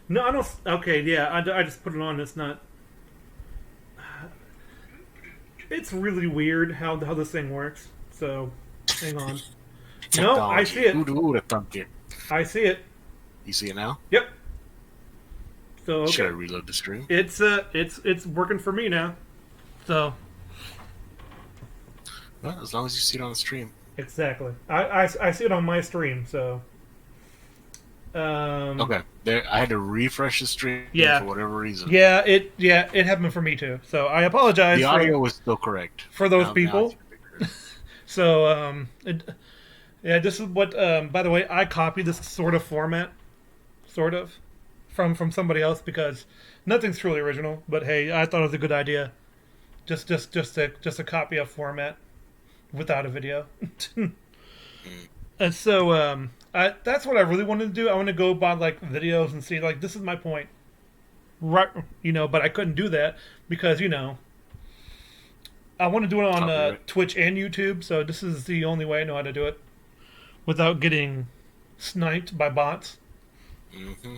No, I don't. Okay, yeah, I just put it on. It's not. It's really weird how this thing works. So, hang on. No, I see Technology. it. Who'd have thunk it? I see it. You see it now? Yep. So Should I okay, reload the stream? it's working for me now. So Well, as long as you see it on the stream. exactly, I see it on my stream. So um, Okay. There, I had to refresh the stream for yeah, whatever reason. it happened for me too. So I The apologize audio was still correct. for those Now it's people. bigger. So yeah, this is what. By the way, I copied this sort of format, sort of, from somebody else because nothing's truly original. But hey, I thought it was a good idea. Just a copy of format without a video. Mm. And so that's what I really wanted to do. I want to go by like videos and see like this is my point, right? But I couldn't do that because I want to do it on Copyright. Twitch and YouTube. So this is the only way I know how to do it without getting sniped by bots. Mm-hmm.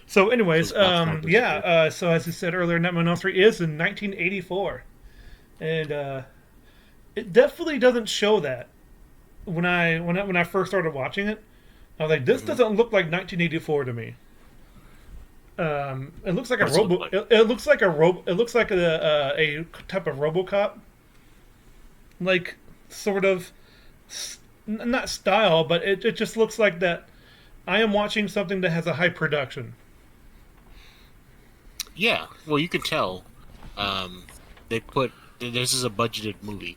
So, anyways, Those bot snipers are yeah. good. So as I said earlier, Nightmare on Elm Street is in 1984, and it definitely doesn't show that when I first started watching it. I was like, this Mm-hmm. doesn't look like 1984 to me. It looks like a What does it look robo. like? It looks like a robo. It looks like a type of RoboCop, like sort of not style, but it just looks like that. I am watching something that has a high production. Yeah. Well, you can tell. Um, they put this is a budgeted movie.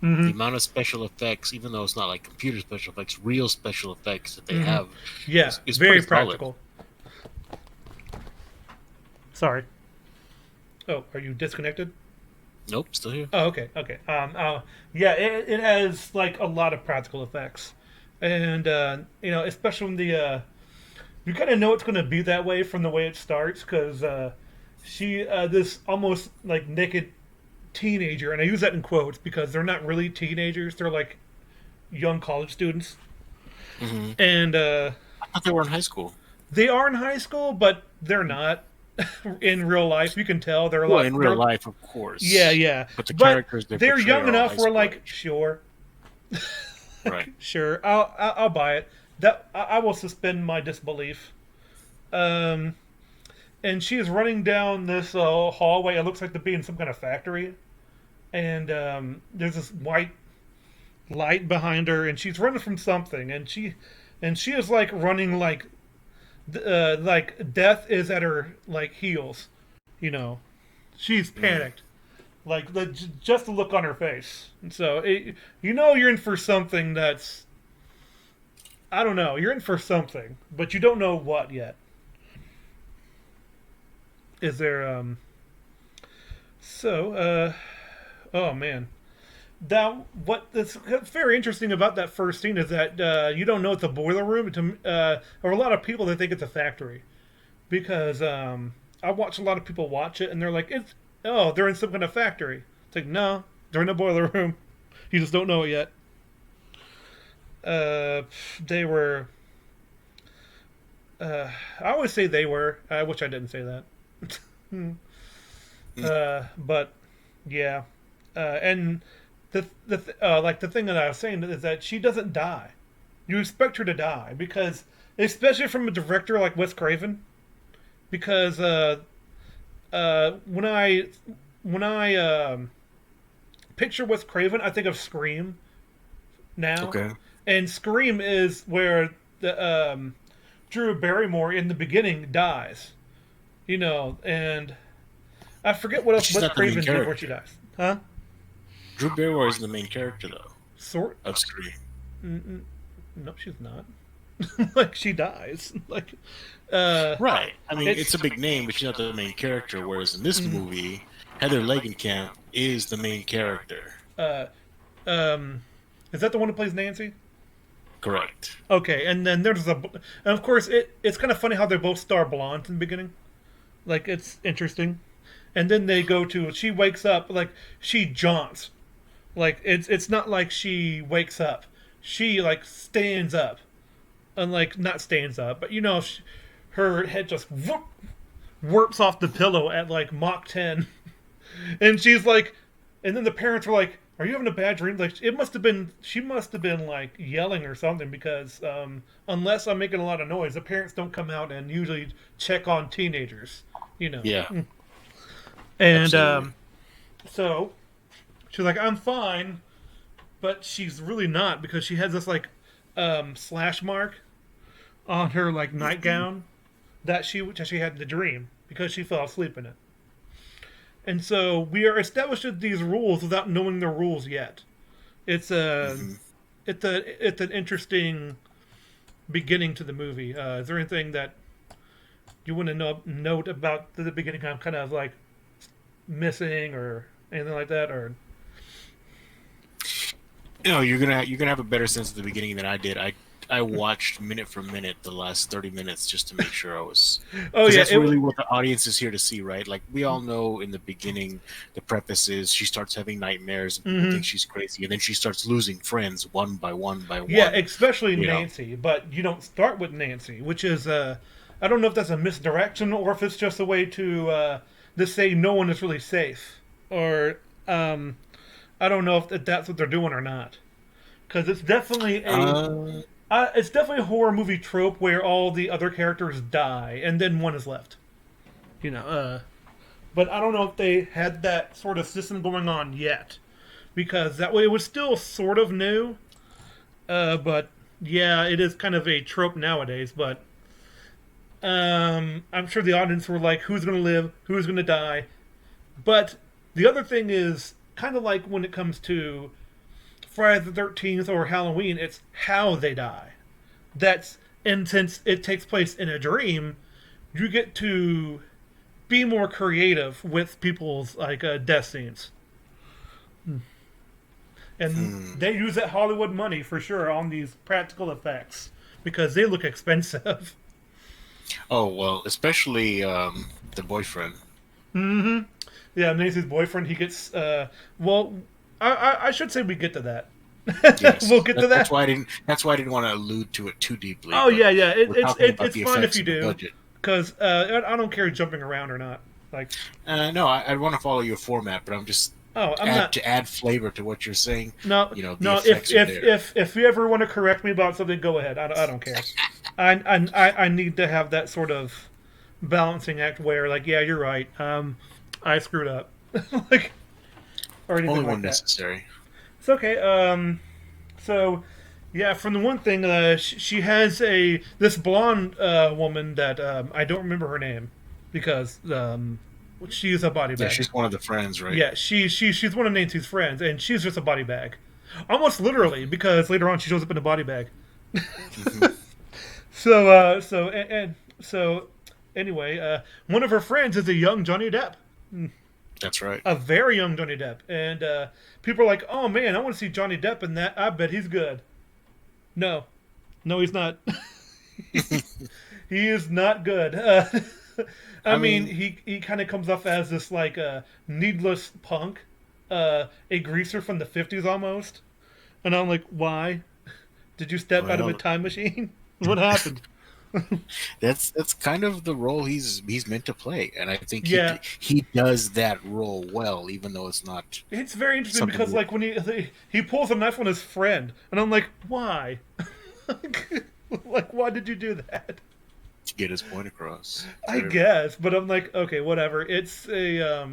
The Mm-hmm. amount of special effects, even though it's not like computer special effects, real special effects that they Mm-hmm. have Yeah, is very pretty solid. practical. Sorry. Oh, are you disconnected? Nope, still here. Oh, okay, okay. Yeah, it has like a lot of practical effects, and especially when you kind of know it's going to be that way from the way it starts because she this almost like naked teenager, and I use that in quotes because they're not really teenagers; they're like young college students, Mm-hmm. and I thought they were in high school. they are in high school, but they're not in real life. You can tell they're Well, like in real they're life, of yeah, course. yeah, But the but characters they they're portray young are all enough. high We're school like, age. sure, Right. sure, I'll buy it. That I will suspend my disbelief. Um, and she's running down this hallway. It looks like to be in some kind of factory, and there's this white light behind her, and she's running from something, and she is like running like death is at her like heels. You know, she's Mm. panicked. Like just the look on her face. And so you're in for something that's I don't know. You're in for something, but you don't know what yet. Is there so oh man. That that's very interesting about that first scene is that you don't know it's a boiler room or a lot of people they think it's a factory because I watch a lot of people watch it and they're like it's they're in some kind of factory. It's like no, they're in a boiler room. You just don't know it yet. Uh, they were. I always say they were. I wish I didn't say that. Mm. But yeah, and like the thing that I was saying is that she doesn't die. You expect her to die because, especially from a director like Wes Craven, because when I picture Wes Craven, I think of Scream now, Okay. and Scream is where the Drew Barrymore in the beginning dies, and I forget what But else she's Wes not the main Craven did where she character. dies. Huh? Drew Barrymore is the main character, though, Sort. of Scream. No, she's not. Like she dies. Like, uh, Right. I mean, it's a it's. big name, but she's not the main character. Whereas in this Mm, movie, Heather Langenkamp is the main character. uh, um, is that the one who plays Nancy? Correct. Okay, and then and of course it's kind of funny how they both star blondes in the beginning. Like it's interesting, and then they go to she wakes up like she jaunts. Like it's not like she wakes up. She like stands up, and like not stands up, but her head just warps off the pillow at like Mach 10. And she's like, and then the parents were like, "Are you having a bad dream?" Like, it must have been, she must have been like yelling or something because unless I'm making a lot of noise, the parents don't come out and usually check on teenagers, you know. Yeah, And absolutely. so she's like, "I'm fine," but she's really not because she has this like slash mark on her like nightgown that she had in the dream because she fell asleep in it. And so we are established these rules without knowing the rules yet. It's a Hmm. it's an interesting beginning to the movie. Is there anything that you want to note about the beginning? I'm kind of like missing or anything like that, or You're gonna have a better sense of the beginning than I did. I watched minute for minute the last 30 minutes just to make sure I was, oh because yeah, that's really what the audience is here to see, right? Like we all know in the beginning, the preface is she starts having nightmares and people mm-hmm. think she's crazy, and then she starts losing friends one by one by Yeah, one. especially You know, Nancy, but you don't start with Nancy, which is I don't know if that's a misdirection or if it's just a way to say no one is really safe, or I don't know if that's what they're doing or not, because uh, it's definitely a horror movie trope where all the other characters die and then one is left, you know. But I don't know if they had that sort of system going on yet, because that way it was still sort of new. But yeah, it is kind of a trope nowadays. But I'm sure the audience were like, "Who's going to live? Who's going to die?" But the other thing is kind of like when it comes to Friday the 13th or Halloween, it's how they die. That's and since it takes place in a dream, you get to be more creative with people's like death scenes, and hmm. they use that Hollywood money for sure on these practical effects because they look expensive. Oh well, especially the boyfriend. Mm-hmm. Yeah, Nancy's boyfriend. He gets. Well, I should say we get to that. We'll Yes, get to that's that. why I didn't. That's why I didn't want to allude to it too deeply. Oh But yeah, yeah. we're talking about It's the fine if effects you and the do, budget. because I don't care jumping around or not. Like, No, I want to follow your format, but I'm just oh, I'm add not. to add flavor to what you're saying. No, The no. If effects are if there. if if you ever want to correct me about something, go ahead. I don't care. I need to have that sort of balancing act where, like, yeah, you're right. I screwed up, like, or Only anything like when that. necessary. It's okay. So yeah, from the one thing, she has a this blonde woman that I don't remember her name because she is a body Yeah, bag. she's one of the friends, right? Yeah, she's one of Nancy's friends, and she's just a body bag, almost literally because later on she shows up in a body bag. Hmm. So so anyway, one of her friends is a young Johnny Depp, That's right. a very young Johnny Depp, and people are like, "Oh man, I want to see Johnny Depp in that. I bet he's good." No, no, he's not. He is not good. I I mean, mean, he kind of comes off as this like needless punk, a greaser from the '50s almost, and I'm like, why did you step out of a well, time machine? What happened? that's kind of the role he's meant to play, and I think Yeah, he does that role well, even though it's not it's very interesting something because that like when he pulls a knife on his friend, and I'm like, why? Like, why did you do that? to get his point across. I Fair. guess, but I'm like, okay, whatever. It's a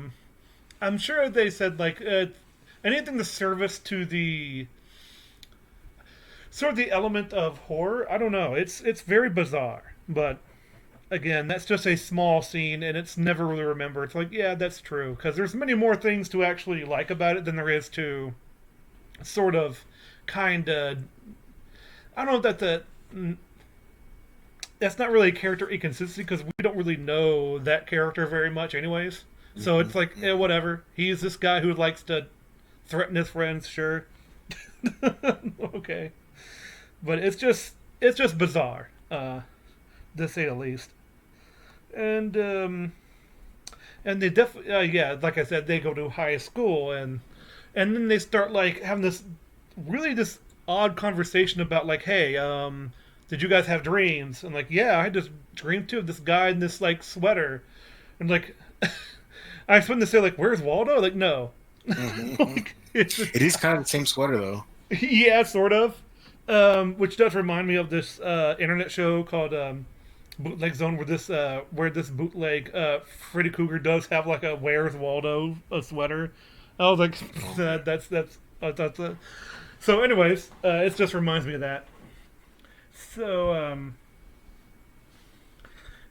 I'm sure they said like anything to service to the sort of the element of horror. I don't know. It's very bizarre, but again, that's just a small scene, and it's never really remembered. It's like, yeah, that's true because there's many more things to actually like about it than there is to sort of kind of. I don't know that that's not really a character inconsistency because we don't really know that character very much, anyways. So Hmm. it's like, whatever. He's this guy who likes to threaten his friends, sure. Okay, but it's just bizarre, to say the least. And and they definitely yeah, like I said, they go to high school and then they start like having this really this odd conversation about like, hey, did you guys have dreams? And like, yeah, I had this dream too of this guy in this like sweater. And like, I was supposed to say like, where's Waldo? Like, no. Mm-hmm. Like, it's It is kind of the same sweater though. yeah, sort of. Which does remind me of this internet show called Bootleg Zone, where this bootleg Freddy Krueger does have like a Where's Waldo a sweater. I was like, that's so. Anyways, it just reminds me of that. So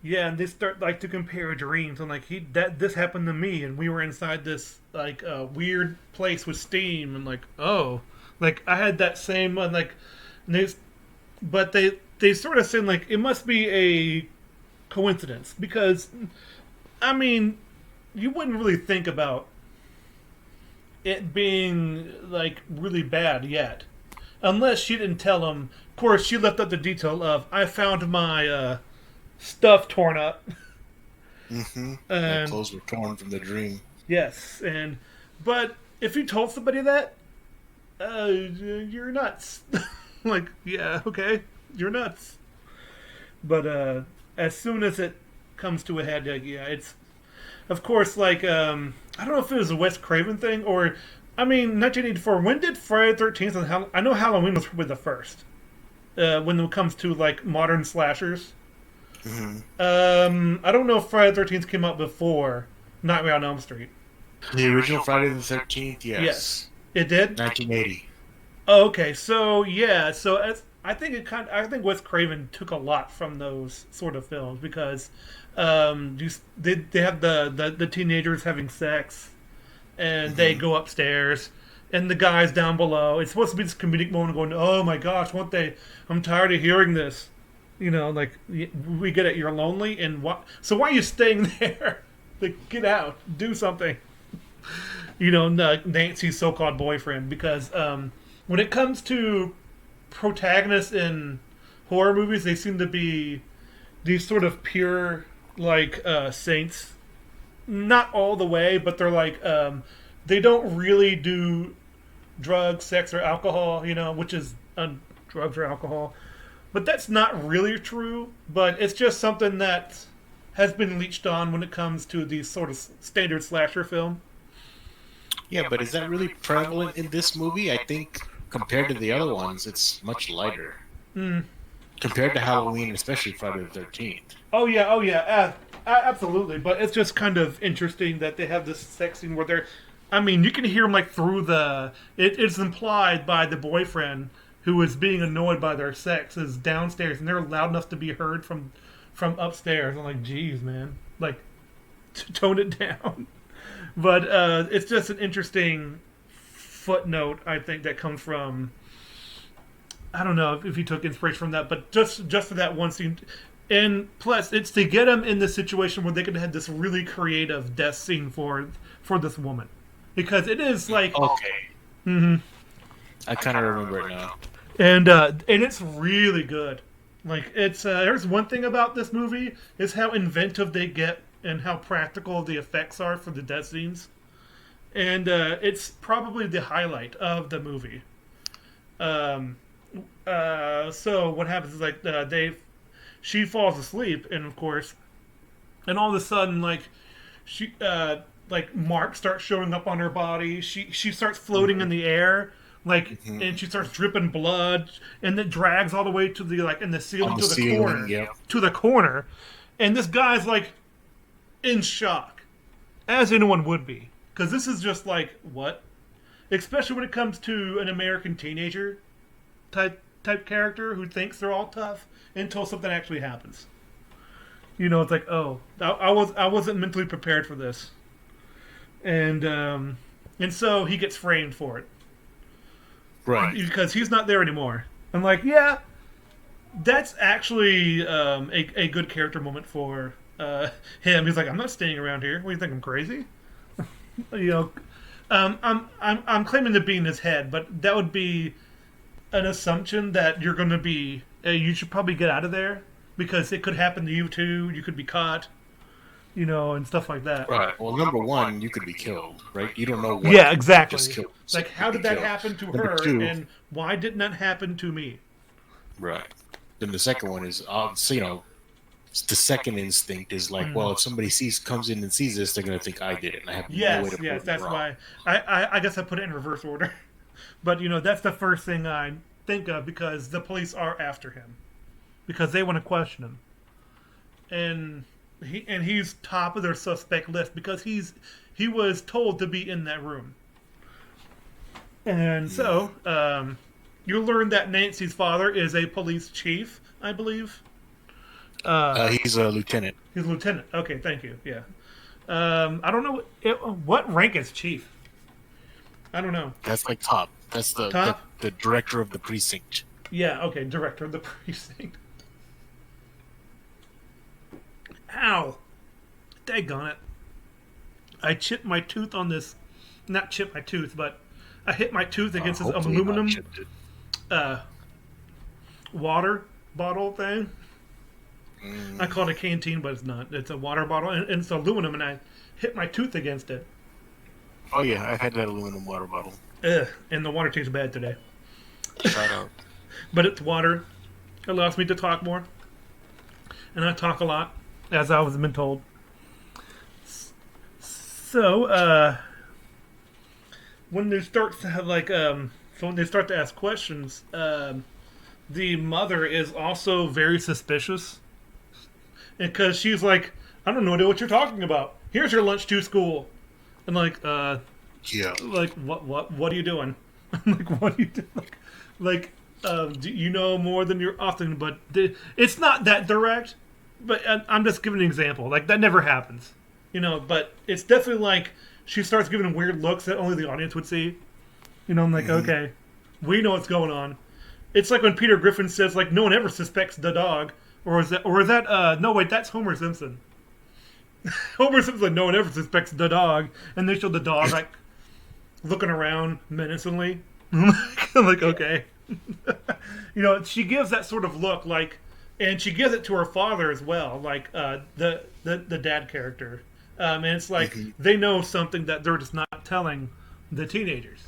yeah, and they start like to compare dreams, and like this happened to me, and we were inside this like weird place with steam, and like like I had that same like, and but they sort of seem like it must be a coincidence because, I mean, you wouldn't really think about it being like really bad yet, unless she didn't tell him. Of course, she left out the detail of I found my stuff torn up. Mm-hmm. My And clothes were torn from the dream. yes, and but if you told somebody that, you're nuts. Like, yeah, okay, you're nuts. But as soon as it comes to a head, like, yeah, it's of course like I don't know if it was a Wes Craven thing or I mean 1984. When did Friday the 13th and I know Halloween was probably the first. When it comes to like modern slashers. Mm-hmm. I don't know if Friday the 13th came out before Nightmare on Elm Street. The original Friday the 13th, Yes, yes, it did. 1980. Oh, okay, so yeah, so I think Wes Craven took a lot from those sort of films because they have the teenagers having sex and they Mm-hmm. go upstairs and the guys down below. It's supposed to be this comedic moment going, oh my gosh, won't they? I'm tired of hearing this. You know, like we get it. You're lonely, and what? So why are you staying there? Like, get out, do something. You know, Nancy's so-called boyfriend. Because when it comes to protagonists in horror movies, they seem to be these sort of pure, like saints. Not all the way, but they're like they don't really do drugs, sex, or alcohol. You know, which is drugs or alcohol. But that's not really true. But it's just something that has been leached on when it comes to these sort of standard slasher film. Yeah, but is that really prevalent in this movie? I think compared to the other ones, it's much lighter. Mm. Compared to Halloween, especially Friday the 13th. Oh yeah, absolutely. But it's just kind of interesting that they have this sex scene where they're. I mean, you can hear them like through the. It's implied by the boyfriend who is being annoyed by their sex is downstairs, and they're loud enough to be heard from upstairs. I'm like, geez, man, like, tone it down. But it's just an interesting footnote, I think, that comes from. I don't know if he took inspiration from that, but just for that one scene, and plus it's to get him in the situation where they could have this really creative death scene for this woman, because it is like. Okay. Mm-hmm. I kind of remember it now. And it's really good. Like it's there's one thing about this movie is how inventive they get and how practical the effects are for the death scenes, and it's probably the highlight of the movie. Um, so what happens is like she falls asleep, and of course, and all of a sudden like she like marks start showing up on her body. She starts floating in the air. Like, and she starts dripping blood, and it drags all the way to the like in the ceiling On to the the ceiling, corner, yeah. to the corner, and this guy's like in shock, as anyone would be, because this is just like what, especially when it comes to an American teenager type character who thinks they're all tough until something actually happens. You know, it's like, oh, I wasn't mentally prepared for this, and so he gets framed for it. Right. Because he's not there anymore. I'm like, yeah, that's actually a good character moment for him. He's like, I'm not staying around here. What do you think? I'm crazy? You know, I'm claiming to be in his head, but that would be an assumption that you're going to be. You should probably get out of there because it could happen to you too. You could be caught. You know, and stuff like that. Right. Well, number one, you could be killed, right? You don't know what. Yeah, exactly. Just killed. Like, how did that happen to Number her, two, and why didn't that happen to me? right. then the second one is, so, the second instinct is like, well, if somebody comes in and sees this, they're gonna think I did it, and I have no way to prove it that's wrong. why I guess I put it in reverse order. But that's the first thing I think of because the police are after him because they want to question him, and he's top of their suspect list because he was told to be in that room, and so you learn that Nancy's father is a police chief, I believe. He's a lieutenant. He's a lieutenant. Okay, thank you. Yeah. I don't know what rank is chief. I don't know. That's like top. That's Top? the director of the precinct. Yeah. Okay, director of the precinct. Ow! Daggone it! I chipped my tooth on this. Not chipped my tooth, but I hit my tooth against this Hopefully aluminum not chipped it. water bottle thing. I call it a canteen, but it's not. It's a water bottle, and it's aluminum, and I hit my tooth against it. Oh yeah, I've had that aluminum water bottle. Ugh, and the water tastes bad today. Shout out. But it's water. It allows me to talk more. And I talk a lot, as I was been told. So, when they start to have when they start to ask questions, the mother is also very suspicious. Because she's like, I don't know what you're talking about. Here's your lunch to school. And Yeah. like what are you doing? Like, what are you doing? Do you know more than you're often? But it's not that direct. But I'm just giving an example. Like, that never happens, But it's definitely like she starts giving weird looks that only the audience would see. I'm like, okay, we know what's going on. It's like when Peter Griffin says, like, no one ever suspects the dog, or is that no wait, that's Homer Simpson. Homer Simpson's like, no one ever suspects the dog, and they show the dog like looking around menacingly. I'm like, okay. She gives that sort of look, like, and she gives it to her father as well, like the dad character. And it's like they know something that they're just not telling the teenagers.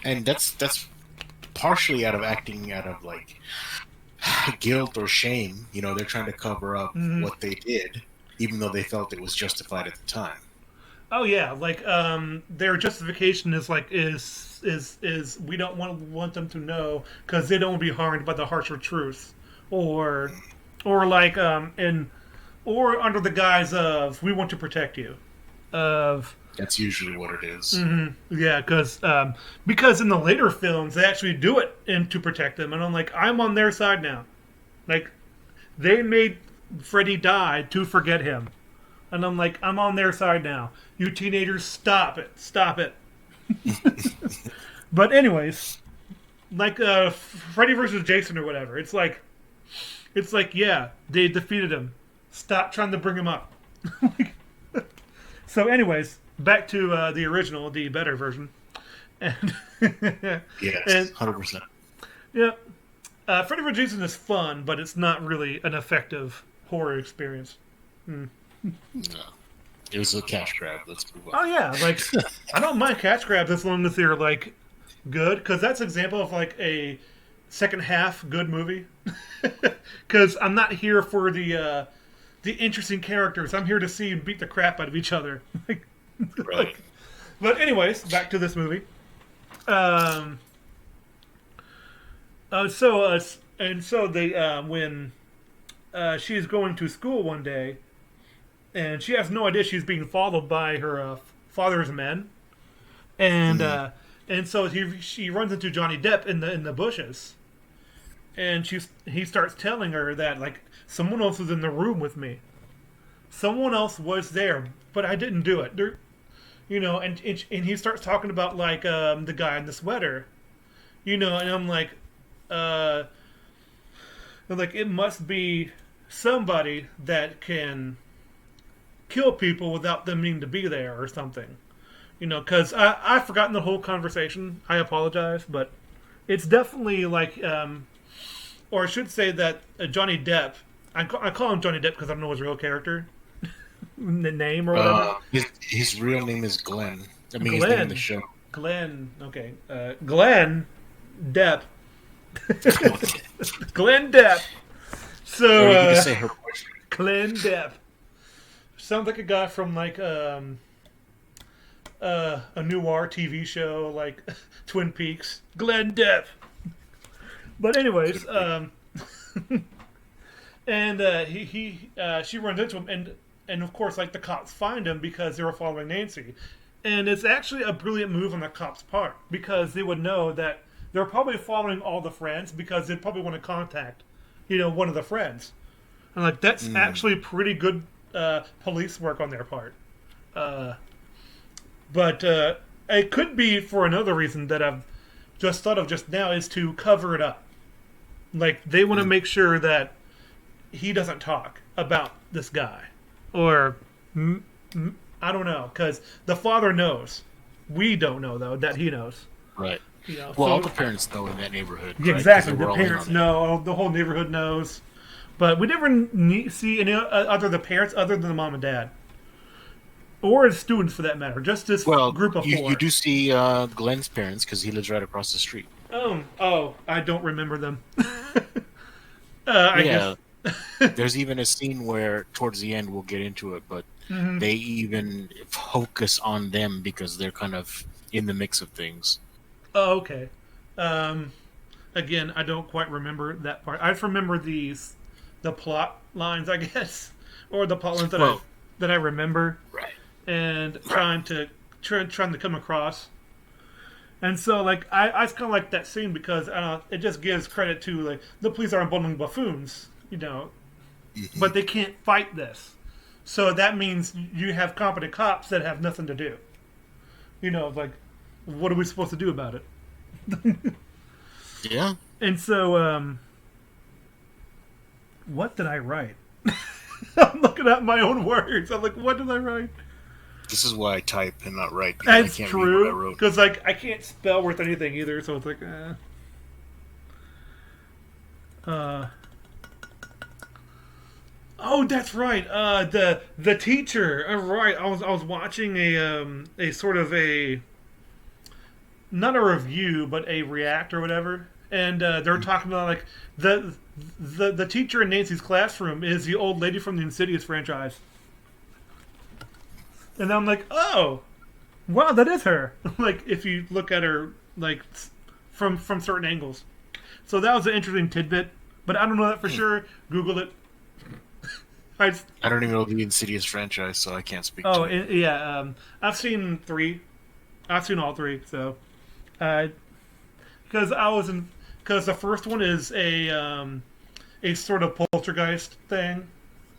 And that's partially out of acting out of like guilt or shame. They're trying to cover up what they did, even though they felt it was justified at the time. Oh yeah, like their justification is like is we don't want them to know because they don't want to be harmed by the harsher truth, or like or under the guise of we want to protect you. That's usually what it is. Yeah, because in the later films they actually do it and to protect them, and I'm like, I'm on their side now. Like, they made Freddy die to forget him, and I'm like, I'm on their side now. You teenagers, stop it. But anyways, like Freddy versus Jason or whatever, it's like yeah, they defeated him. Stop trying to bring him up. So anyways, back to the original, the better version. And yes, 100%. Yeah. Freddy vs. Jason is fun, but it's not really an effective horror experience. No. It was a cash grab. Let's move on. Oh, yeah. Like, I don't mind cash grabs as long as they're, like, good, because that's an example of, like, a second half good movie. Because I'm not here for the interesting characters. I'm here to see them beat the crap out of each other. Right. But anyways, back to this movie. So they when she's going to school one day, and she has no idea she's being followed by her father's men, and so she runs into Johnny Depp in the bushes, and he starts telling her that, like, someone else was in the room with me. Someone else was there, but I didn't do it. And he starts talking about, like, the guy in the sweater, and I'm like, it must be somebody that can kill people without them needing to be there or something, because I've forgotten the whole conversation. I apologize, but it's definitely like, or I should say that Johnny Depp. I call him Johnny Depp because I don't know his real character, the name or whatever. His real name is Glenn. I mean, Glenn. his name in the show. Glenn. Okay. Glenn Depp Glenn Depp. Or So, you could just say her boyfriend. Glenn Depp. Sounds like a guy from like a noir TV show like Twin Peaks. Glenn Depp. But anyways, and she runs into him, and of course, like the cops find him because they were following Nancy, and it's actually a brilliant move on the cops' part because they would know that they're probably following all the friends because they'd probably want to contact, one of the friends, and like that's actually pretty good police work on their part. But it could be for another reason that I've just thought of just now is to cover it up. Like they want to make sure that he doesn't talk about this guy, or I don't know, because the father knows. We don't know though that he knows. Right. Well, all the parents know in that neighborhood. Yeah, right? exactly. The parents know. The whole neighborhood knows. But we never see any other the parents other than the mom and dad, or as students for that matter. Just this group of four. You do see Glenn's parents because he lives right across the street. Oh, I don't remember them. I guess. There's even a scene where, towards the end, we'll get into it, but they even focus on them because they're kind of in the mix of things. Oh, okay. Again, I don't quite remember that part. I just remember the plot lines, I guess, or the plot lines that I remember, right? And trying to come across. And so, like, I kind of like that scene because it just gives credit to like the police are bundling buffoons, but they can't fight this. So that means you have competent cops that have nothing to do. Like, what are we supposed to do about it? Yeah. And so, what did I write? I'm looking at my own words. I'm like, what did I write? This is why I type and not write. That's I can't true. read what I wrote. Because like I can't spell worth anything either, so it's like, Oh, that's right. The teacher. Right. I was watching a sort of a not a review, but a react or whatever, and they're talking about like the teacher in Nancy's classroom is the old lady from the Insidious franchise. And I'm like, oh, wow, that is her. Like, if you look at her, like, from certain angles. So that was an interesting tidbit, but I don't know that for sure. Google it. I don't even know the Insidious franchise, so I can't speak to it. Yeah. I've seen 3. I've seen all 3, so. Because the first one is a sort of poltergeist thing.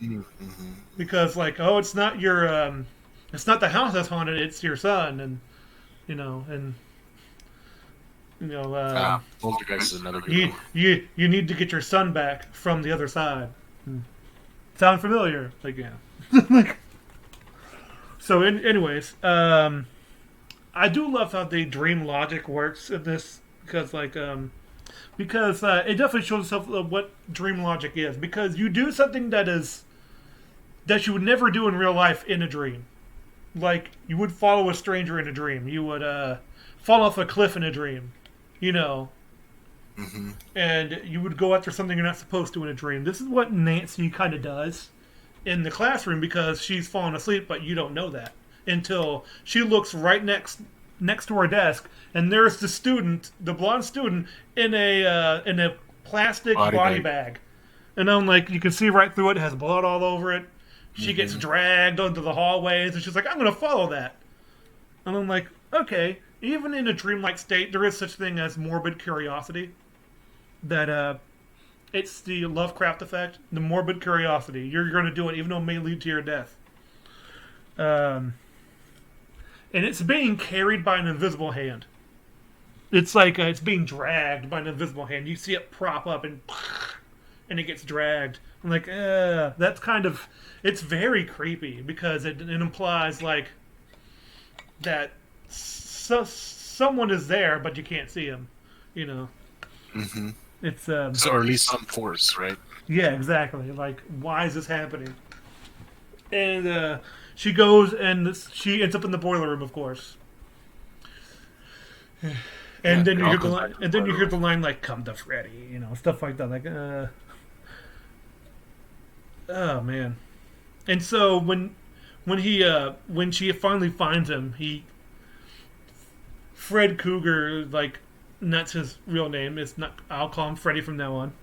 Mm-hmm. Because, like, it's not your, it's not the house that's haunted, it's your son, and poltergeist is another good one. You need to get your son back from the other side. Sound familiar? Like, yeah. So, anyways, I do love how the dream logic works in this because, like, it definitely shows itself what dream logic is. Because you do something that you would never do in real life in a dream. Like, you would follow a stranger in a dream. You would fall off a cliff in a dream, Mm-hmm. And you would go after something you're not supposed to in a dream. This is what Nancy kind of does in the classroom because she's fallen asleep, but you don't know that until she looks right next to her desk, and there's the blonde student in a plastic body bag. And I'm like, you can see right through it. It has blood all over it. She gets dragged onto the hallways, and she's like, I'm going to follow that. And I'm like, okay, even in a dreamlike state, there is such thing as morbid curiosity. That it's the Lovecraft effect, the morbid curiosity. You're going to do it, even though it may lead to your death. And it's being carried by an invisible hand. It's like it's being dragged by an invisible hand. You see it prop up and it gets dragged. I'm like, that's kind of... It's very creepy because it implies like that someone is there, but you can't see him. Mm-hmm. It's or at least some force, right? Yeah, exactly. Like, why is this happening? And she goes and she ends up in the boiler room, of course. And Yeah, then it you all hear the comes line, back to the and then you hear murder. the line like "Come to Freddy," stuff like that. Like, oh man. And so when she finally finds him, Fred Cougar, like, that's his real name. It's not. I'll call him Freddy from now on.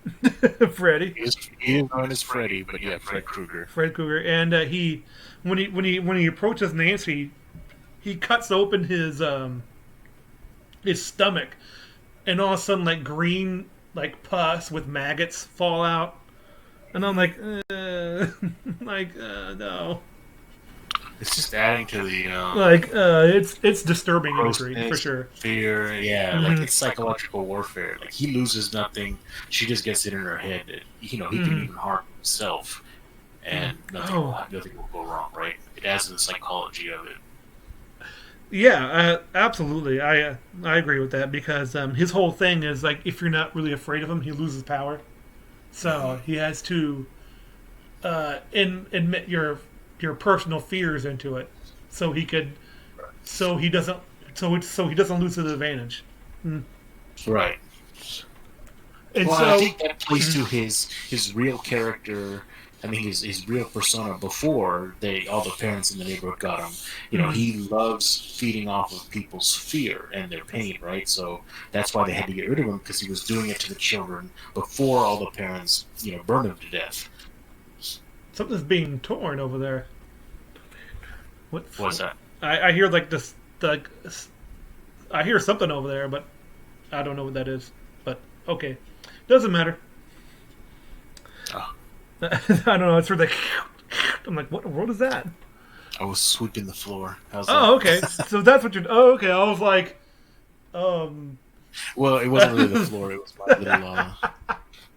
Freddy, He is known as Freddy, but yeah, Fred Krueger. Fred Cougar, and he when he approaches Nancy, he cuts open his stomach, and all of a sudden, like, green, like, pus with maggots fall out, and I'm like, no, It's just adding to the like, it's disturbing imagery for grossness, sure. fear. Yeah, like Hmm. it's psychological warfare. Like he loses nothing. She just gets it in her head that he can Hmm. even harm himself, and Oh, nothing will go wrong. Right? It adds to the psychology of it. yeah, absolutely. I agree with that because his whole thing is like if you're not really afraid of him, he loses power. Hmm. So he has to admit your personal fears into it, so he could so he doesn't so he doesn't lose his advantage. Mm. Right. And Well, I so, think that plays to his real character. I mean, his real persona before all the parents in the neighborhood got him. mhm. He loves feeding off of people's fear and their pain, right? So that's why they had to get rid of him because he was doing it to the children before all the parents, burned him to death. Something's being torn over there. What? What's that? I hear like this like I hear something over there, but I don't know what that is. But okay, doesn't matter. Oh, I don't know. It's sort of like I'm like, what is that? I was sweeping the floor. How's that? Oh, okay. So that's what you're. Oh, okay. I was like, um, Well, it wasn't really the floor. It was my little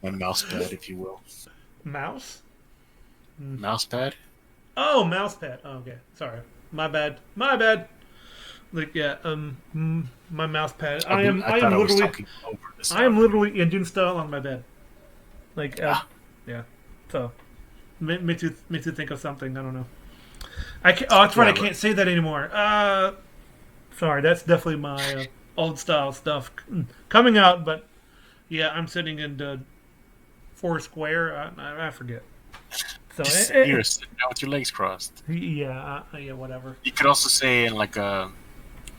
my mouse pad, if you will. mouse. Mouse pad? Oh, mouse pad. Oh, okay. Sorry. My bad. My bad. Like, yeah. My mouse pad. I, bel- I I thought am I was literally. talking over the I am sound. literally Indian style on my bed. Like, Ah, yeah. So makes you think of something. I don't know. I can't. Oh, that's right. I whatever. can't say that anymore. Sorry. That's definitely my old style stuff coming out. But yeah, I'm sitting in the four square. I forget. So Just you're sitting down with your legs crossed. yeah, yeah, whatever. You could also say in like a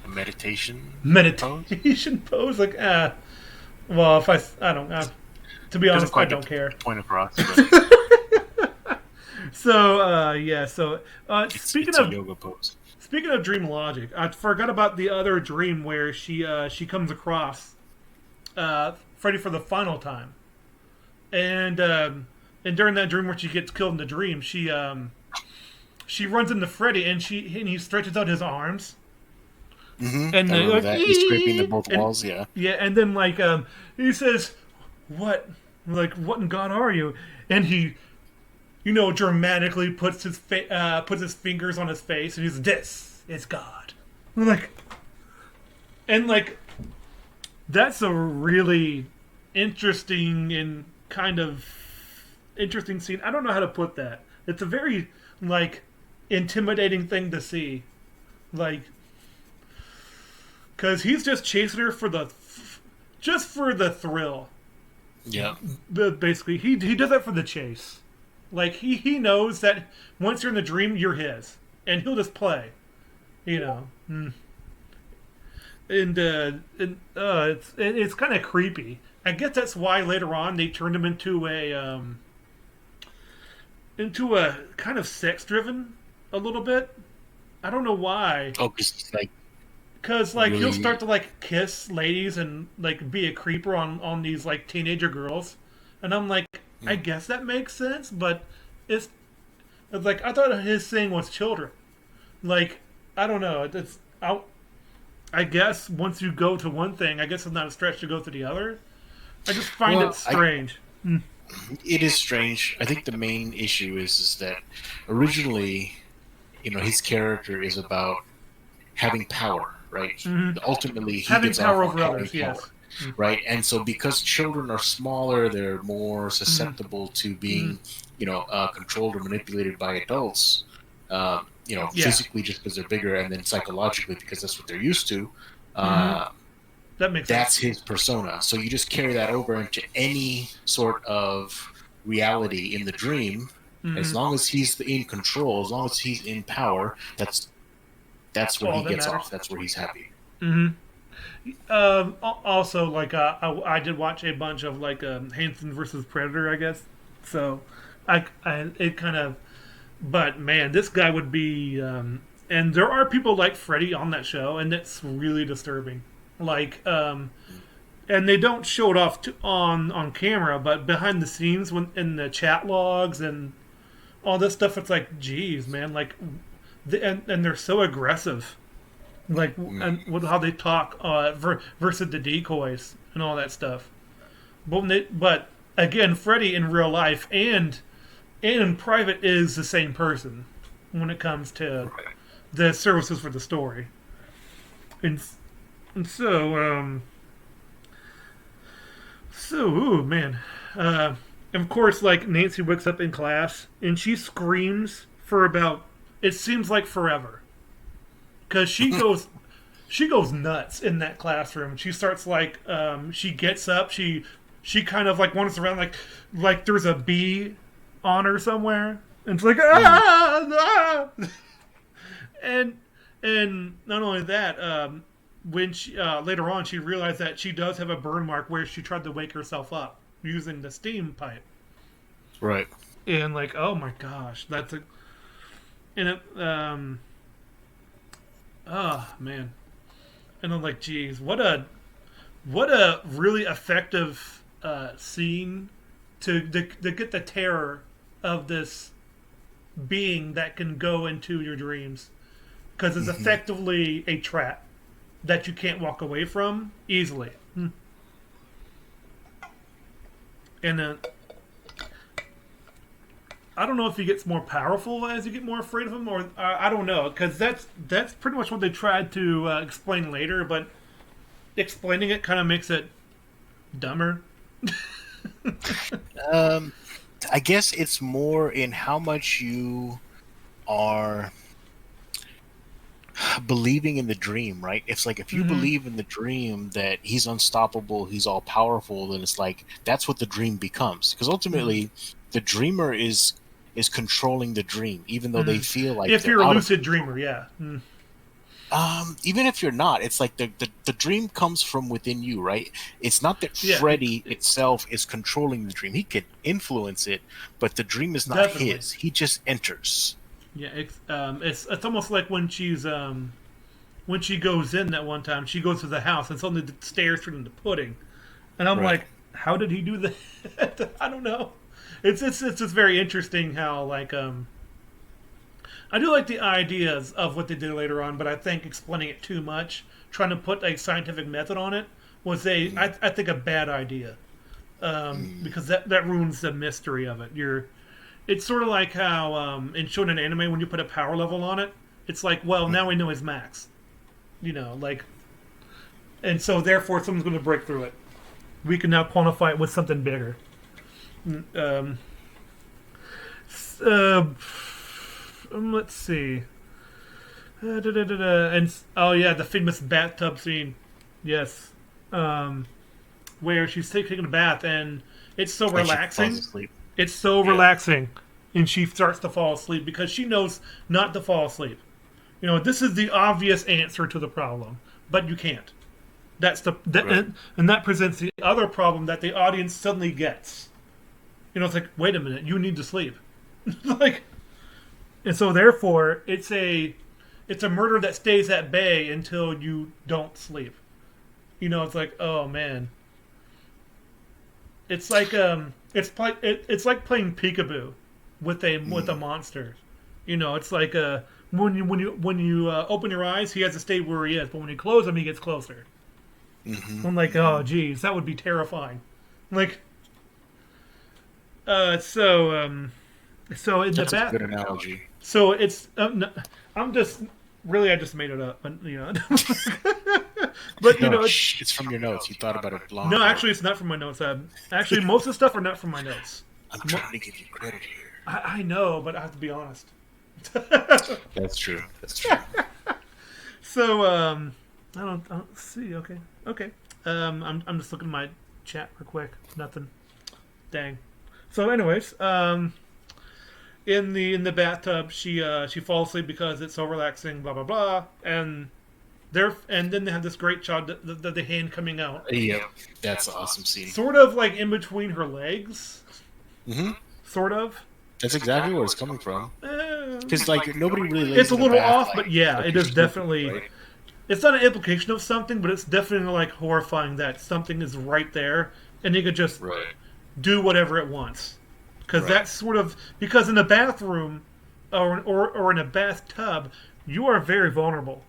meditation pose. Meditation pose, like well, if I don't, to be Doesn't honest, I quite get don't care. the point across, but So yeah, so it's a yoga pose. speaking of dream logic, I forgot about the other dream where she comes across Freddy for the final time, and during that dream where she gets killed in the dream, she runs into Freddy and he stretches out his arms and I remember like that. He's scraping the "Ee!" both and walls. Yeah. yeah, and then like he says, "What? Like what in God are you?" And he, dramatically puts his fingers on his face and he's this is God. I'm like, and like that's a really interesting and kind of interesting scene. I don't know how to put that. It's a very like intimidating thing to see, like because he's just chasing her just for the thrill. Yeah. But basically, he does that for the chase. Like he knows that once you're in the dream, you're his, and he'll just play. You know, it's kind of creepy. I guess that's why later on they turned him into a kind of sex driven a little bit. I don't know why. Oh, because he's like Cause like he'll really. start to like kiss ladies and like be a creeper on these like teenager girls, and I'm like, I Hmm. guess that makes sense, but it's it's like I thought his thing was children. Like I don't know. I guess once you go to one thing, I guess it's not a stretch to go to the other. I just find it Well, strange. it is strange. I think the main issue is that originally, his character is about having power, right? Hmm. Ultimately, he Having gets off power on over having others, power, yes. right? And so, because children are smaller, they're more Mm-hmm. susceptible to Hmm. being, controlled or manipulated by adults. Yeah. Physically just because they're bigger, and then psychologically because that's what they're used to. Hmm. Uh, That makes That's sense. his persona. So you just carry that over into any sort of reality in the dream. As Mm-hmm. long as he's in control, as long as he's in power, that's where All he that gets matters. off. That's where he's happy. Mm-hmm. Also, like I did watch a bunch of like Hanson versus Predator, I guess. So, I it kind of, but man, this guy would be. And there are people like Freddy on that show, and it's really disturbing. Like, and they don't show it off on camera, but behind the scenes, when in the chat logs and all this stuff, it's like, geez, man, like, and they're so aggressive, like, and with how they talk versus the decoys and all that stuff. But again, Freddy in real life and in private is the same person when it comes to Right. the services for the story, and and ooh, man. And of course, like Nancy wakes up in class and she screams for about it seems like forever because she goes nuts in that classroom. She starts like she gets up, she kind of like wanders around like there's a bee on her somewhere, and it's like and and not only that, when she later on she realized that she does have a burn mark where she tried to wake herself up using the steam pipe, Right. and like oh my gosh, that's a and it oh man, and I'm like geez, what a really effective scene to get the terror of this being that can go into your dreams because it's effectively a trap that you can't walk away from easily. And then I don't know if he gets more powerful as you get more afraid of him, or I don't know because that's pretty much what they tried to explain later, but explaining it kind of makes it dumber. Um, I guess it's more in how much you are believing in the dream, right? It's like if you Mm-hmm. believe in the dream that he's unstoppable, he's all powerful, then it's like that's what the dream becomes. Because Mm-hmm. ultimately, the dreamer is controlling the dream, even though they Mm-hmm. feel like If they're you're a out of lucid control. dreamer, yeah. Mm. Even if you're not, it's like the dream comes from within you, right? It's not that Yeah, Freddy itself is controlling the dream. He can influence it, but the dream is not definitely. his. He just enters. Yeah, it's almost like when she goes in that one time, she goes to the house and suddenly the stairs turn into pudding, and I'm Right. like, how did he do that? I don't know. It's just very interesting how like I do like the ideas of what they did later on, but I think explaining it too much, trying to put a scientific method on it, was I think a bad idea Mm, because that ruins the mystery of it. It's sort of like how in shonen anime when you put a power level on it, it's like well now we know his max, like and so therefore someone's going to break through it. We can now quantify it with something bigger. Um, uh, let's see. And oh yeah, the famous bathtub scene. Yes, um, where she's taking a bath and it's so and she falls relaxing. asleep. It's so Yeah. relaxing, and she starts to fall asleep because she knows not to fall asleep. This is the obvious answer to the problem, but you can't. That's the that, Right. and that presents the other problem that the audience suddenly gets. It's like, wait a minute, you need to sleep, like, and so therefore it's a murder that stays at bay until you don't sleep. It's like, oh man, it's like playing peekaboo with a Mm, monster. It's like when you open your eyes, he has to stay where he is, but when you close them, he gets closer. I'm like, oh geez, that would be terrifying. Like, so in the that's a bath, good analogy. so it's I'm just really I just made it up, but but No, it's it's from your notes. You thought about it long no, ago. actually, it's not from my notes. Actually, most of the stuff are not from my notes. I'm trying to give you credit here. I know, but I have to be honest. That's true. That's true. So I don't see. Okay, okay. I'm just looking at my chat real quick. Nothing. Dang. So, anyways, in the bathtub, she falls asleep because it's so relaxing. Blah blah blah, and then they have this great shot, the hand coming out, Yeah, that's an awesome scene. sort of like in between her legs, Hmm. sort of. That's exactly where it's coming from. Eh, Because like nobody really lays it's a in the little bath, off, like, but yeah, like it you're is supposed to, definitely. right? It's not an implication of something, but it's definitely like horrifying that something is right there, and you could just Right. do whatever it wants. Because Right. that's sort of because in a bathroom or in a bathtub, you are very vulnerable,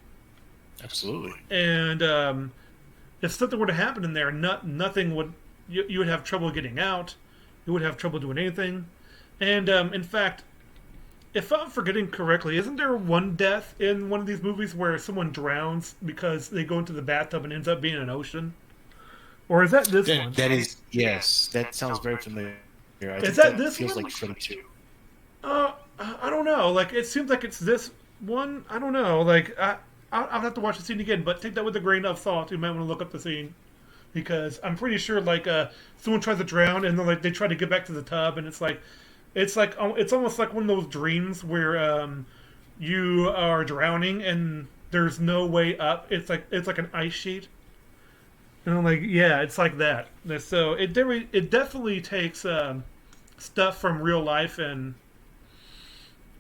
Absolutely. and if something were to happen in there, nothing would you would have trouble getting out. You would have trouble doing anything, and in fact, if I'm forgetting correctly, isn't there one death in one of these movies where someone drowns because they go into the bathtub and ends up being an ocean? Or is that this one? That is, yes, that sounds very familiar. I think that this feels one? like Freddy 2. I don't know. Like, it seems like it's this one. I don't know. Like, I'll have to watch the scene again, but take that with a grain of salt. You might want to look up the scene. Because I'm pretty sure, like, someone tries to drown and then, like, they try to get back to the tub, and it's almost like one of those dreams where you are drowning and there's no way up. It's like an ice sheet, and I'm like, yeah, it's like that. So it definitely takes stuff from real life and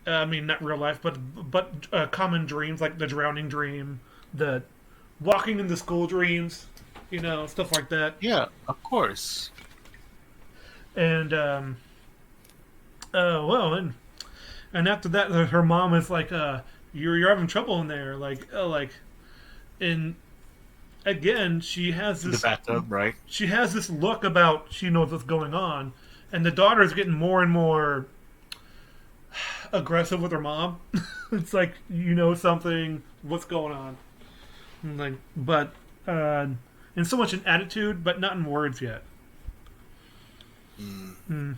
I mean not real life, but common dreams like the drowning dream, the walking in the school dreams, stuff like that, Yeah, of course. and well, and after that, her mom is like, you're having trouble in there, and again, In the bathtub, right? she has this look about she knows what's going on, and the daughter is getting more and more aggressive with her mom. It's like something, what's going on, and but in so much in attitude, but not in words yet. Hmm.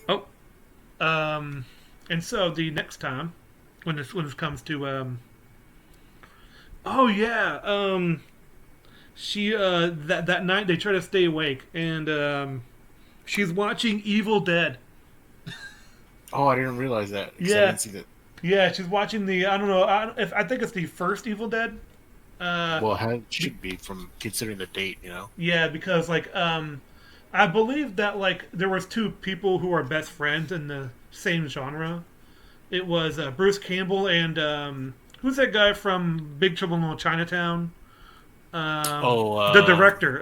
Oh, and so the next time, when this comes to oh yeah, she that night they try to stay awake, and she's watching Evil Dead. Oh, I didn't realize that. 'Cause I Yeah, didn't see that. yeah, she's watching the I don't know I think it's the first Evil Dead. Well, how it should be from considering the date, Yeah, because I believe that there was two people who are best friends in the same genre. It was Bruce Campbell and who's that guy from Big Trouble in Little Chinatown? Oh, The director,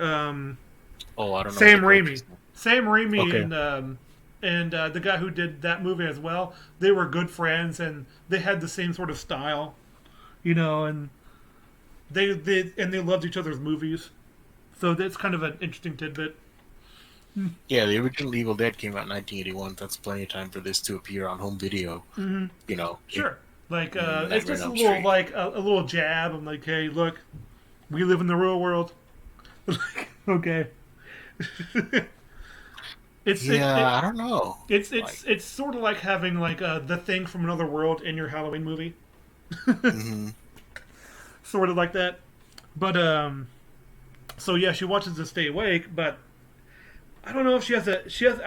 oh, I don't know. Sam what the Raimi. character's name. Sam Raimi Okay. and the guy who did that movie as well. They were good friends and they had the same sort of style, and they loved each other's movies. So that's kind of an interesting tidbit. Yeah, the original Evil Dead came out in 1981. That's plenty of time for this to appear on home video. Mm-hmm. Sure. It's Nightmare just on a Elm little Street. a little jab. I'm like, hey, look, we live in the real world. Okay. Yeah, I don't know. It's sort of like having the thing from another world in your Halloween movie, Hmm. sort of like that. But so yeah, she watches to stay awake, but I don't know if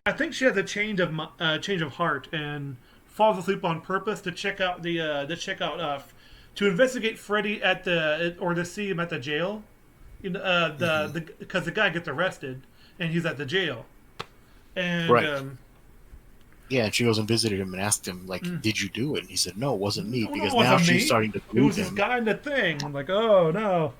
I think she has a change of heart and falls asleep on purpose to check out to investigate Freddy or to see him at the jail. Because the guy gets arrested and he's at the jail, and Right. Yeah, and she goes and visited him and asked him, like, did you do it? And he said, no, it wasn't me. no, Because it now wasn't she's me. starting to It believe was this him. guy in the thing. I'm like, oh no.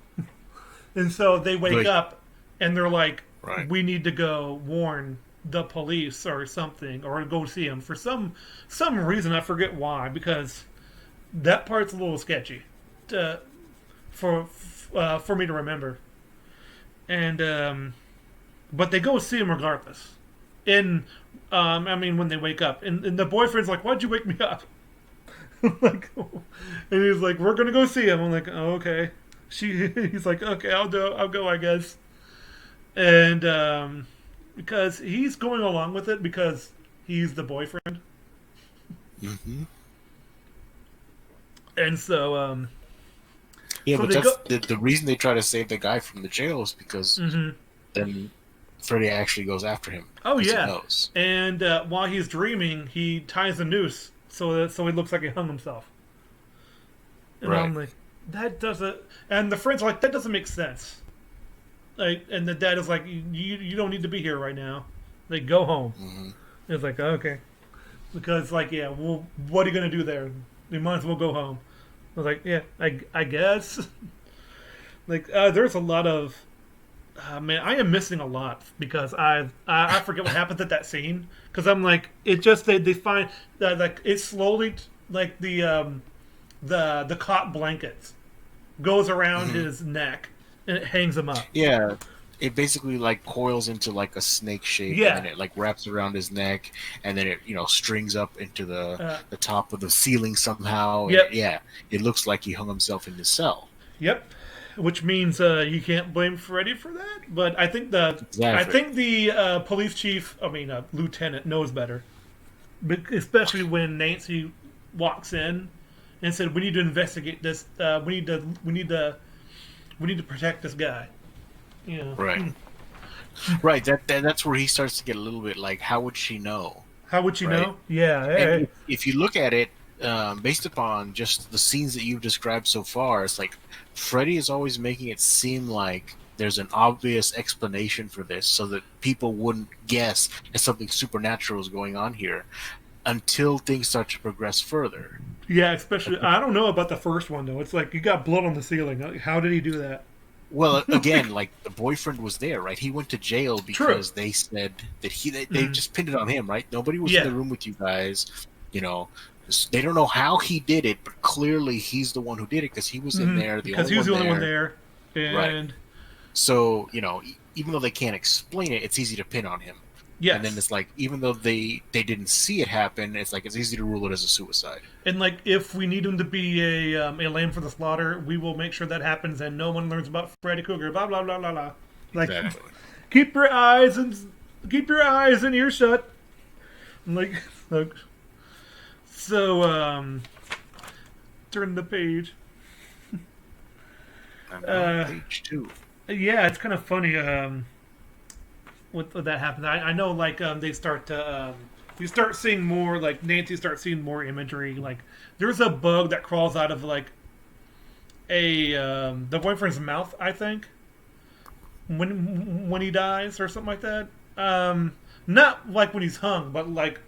And so they wake Like- up and they're like, Right. we need to go warn the police or something, or go see him for some reason. I forget why, because that part's a little sketchy for me to remember. And but they go see him regardless. And I mean, when they wake up, and the boyfriend's like, "Why'd you wake me up?" I'm like, and he's like, "We're gonna go see him." I'm like, "Oh, okay." He's like, "Okay, I'll go, I guess." And because he's going along with it because he's the boyfriend, Hmm. and so Yeah, So but they go. that's the reason they try to save the guy from the jail is because Hmm. then Freddy actually goes after him Oh because he yeah, knows. and while he's dreaming, he ties a noose so he looks like he hung himself. And Right. I'm like, that doesn't. And the friends are like, that doesn't make sense. Like, and the dad is like, you don't need to be here right now. Like, go home. Hmm. It's like, okay, because like, yeah, well, what are you gonna do there? You might as well go home. I was like, yeah, I guess. Like, there's a lot of. Man, I am missing a lot because I forget what happens at that scene because I'm like it just they find that like it slowly like the cot blankets goes around Hmm. his neck and it hangs him up. Yeah, it basically like coils into like a snake shape, and then Yeah. it like wraps around his neck, and then it strings up into Uh, the top of the ceiling somehow, and yep. yeah, it looks like he hung himself in his cell. Yep. Which means you can't blame Freddy for that. But I Exactly. think the police chief, I mean lieutenant, knows better. Especially when Nancy walks in and said, "We need to investigate this. We need to protect this guy." You know, Right. Right. That's where he starts to get a little bit like, how would she know? how would you Right. know? Yeah, And hey. if you look at it, based upon just the scenes that you've described so far, it's like Freddy is always making it seem like there's an obvious explanation for this, so that people wouldn't guess that something supernatural is going on here until things start to progress further. Yeah, especially I don't know about the first one though. It's like you got blood on the ceiling. Like, how did he do that? Well, again, like the boyfriend was there, right? He went to jail True. because they said that they Mm. just pinned it on him, right? Nobody was in the Yeah. room with you guys, you know. They don't know how he did it, but clearly he's the one who did it because he was in Hmm. there, the Because only he was one the only one there, there, right? and So even though they can't explain it, it's easy to pin on him. And then yes, it's like, even though they didn't see it happen, it's like it's easy to rule it as a suicide. and like if we need him to be a lamb for the slaughter, we will make sure that happens, and no one learns about Freddy Krueger. Blah blah blah blah blah. Like, Exactly. keep your eyes and keep your eyes and ears shut. Like, like so. Turn the page. I'm on Uh, page 2. yeah, it's kind of funny. What that happens. I know, like, they start to. You start seeing more, like, Nancy starts seeing more imagery. Like, there's a bug that crawls out of, like, the boyfriend's mouth, I think, when he dies or something like that. Not like when he's hung, but like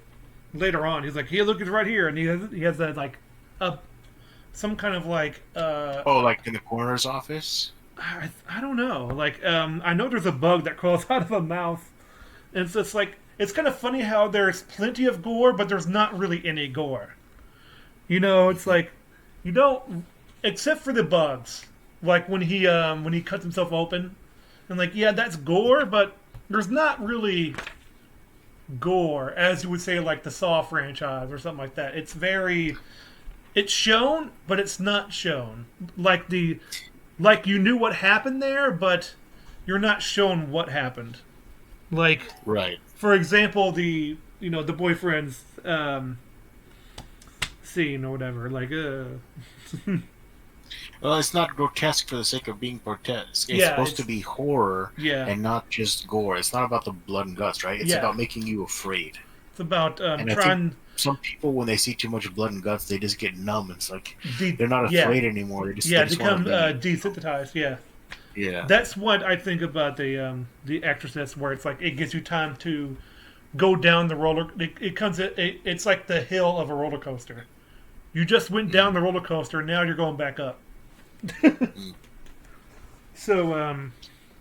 later on, he's like, "Here, look, it's right here," and he has that like a some kind of like Oh, like in the coroner's office? I don't know. Like, I know there's a bug that crawls out of a mouth, and it's just like it's kind of funny how there's plenty of gore, but there's not really any gore. You know, it's like you don't, except for the bugs. Like when he cuts himself open, and like yeah, that's gore, but there's not really gore as you would say like the Saw franchise or something like that. It's shown, but it's not shown. Like you knew what happened there, but you're not shown what happened. Like, Right. for example, the boyfriend's scene or whatever. Like, Well, it's not grotesque for the sake of being grotesque. It's yeah, supposed to be horror yeah, and not just gore. It's not about the blood and guts, right? It's yeah. about making you afraid. It's about And I think trying some people, when they see too much blood and guts, they just get numb. It's like they're not yeah, afraid anymore. They yeah, just want become to leave. desensitized. Yeah, Yeah. that's what I think about the Exorcist, where it's like it gives you time to go down the roller. It's like the hill of a roller coaster. You just went down the roller coaster. Now you're going back up. Mm. So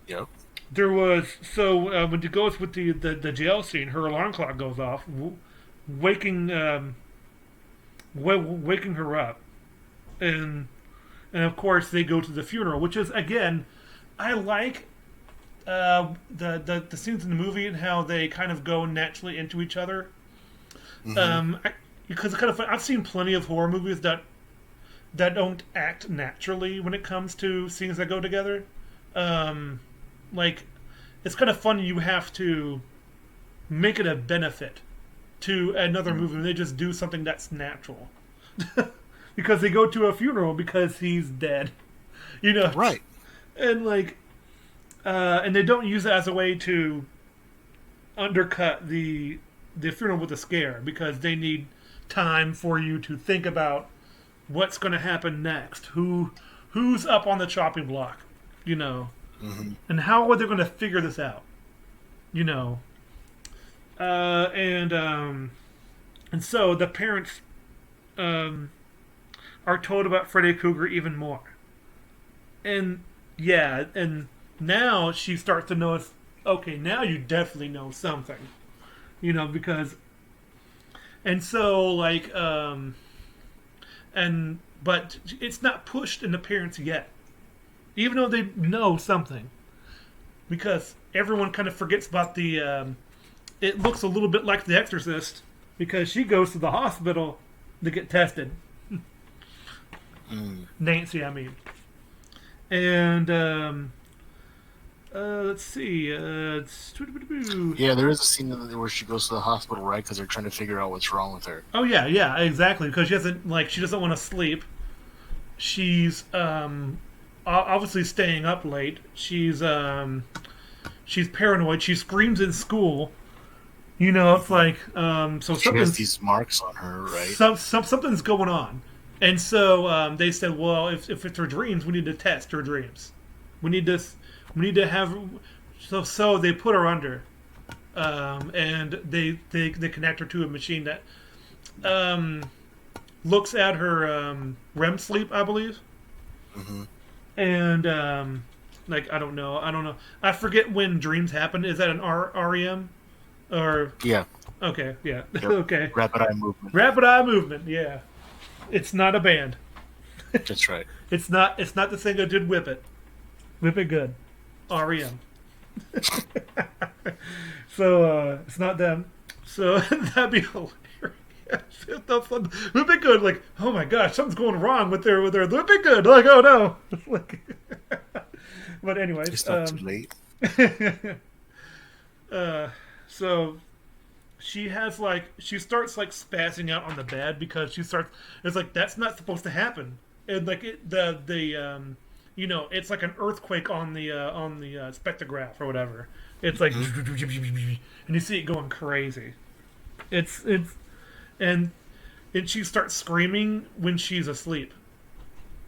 Yep. there was when it goes with the jail scene, her alarm clock goes off, waking waking her up, and of course they go to the funeral, which is again, I like the scenes in the movie and how they kind of go naturally into each other. Hmm. Because it's kind of fun. I've seen plenty of horror movies that don't act naturally when it comes to scenes that go together. Um, like, it's kind of fun. You have to make it a benefit to another movie when they just do something that's natural. Because they go to a funeral because he's dead. you know, Right. and like, and they don't use it as a way to undercut the funeral with a scare because they need time for you to think about what's going to happen next, who's up on the chopping block, you know, Hmm. and how are they going to figure this out, you know, and so the parents um, are told about Freddy Krueger even more, and yeah, and now she starts to notice. Okay, now you definitely know something, you know, because and so like and but it's not pushed in the parents yet, even though they know something, because everyone kind of forgets about the. It looks a little bit like The Exorcist because she goes to the hospital to get tested. Mm. Nancy, I mean, and let's see. Yeah, there is a scene where she goes to the hospital, right? Because they're trying to figure out what's wrong with her. Oh yeah, yeah, exactly. Because she doesn't want to sleep. She's obviously staying up late. She's paranoid. She screams in school. You know, it's like so She has something's these marks on her, right? something's going on. And so they said, well, if it's her dreams, we need to test her dreams. We need to we need to have so they put her under, and they connect her to a machine that looks at her REM sleep, I believe. Hmm. And like I don't know, I forget when dreams happen. Is that an REM or Yeah. okay, yeah, Yep. okay, Rapid eye movement. rapid eye movement, yeah. It's not a band. That's right. It's not the thing that did Whip It. Whip It Good. REM. So it's not them. So that'd be hilarious. Whip It Good, like, oh my gosh, something's going wrong with their Whip It Good. Like, oh no. Like, but anyways, It's not too late. so she starts like spazzing out on the bed because it's like that's not supposed to happen, and like you know, it's like an earthquake on the spectrograph or whatever. It's like and you see it going crazy. It's and she starts screaming when she's asleep,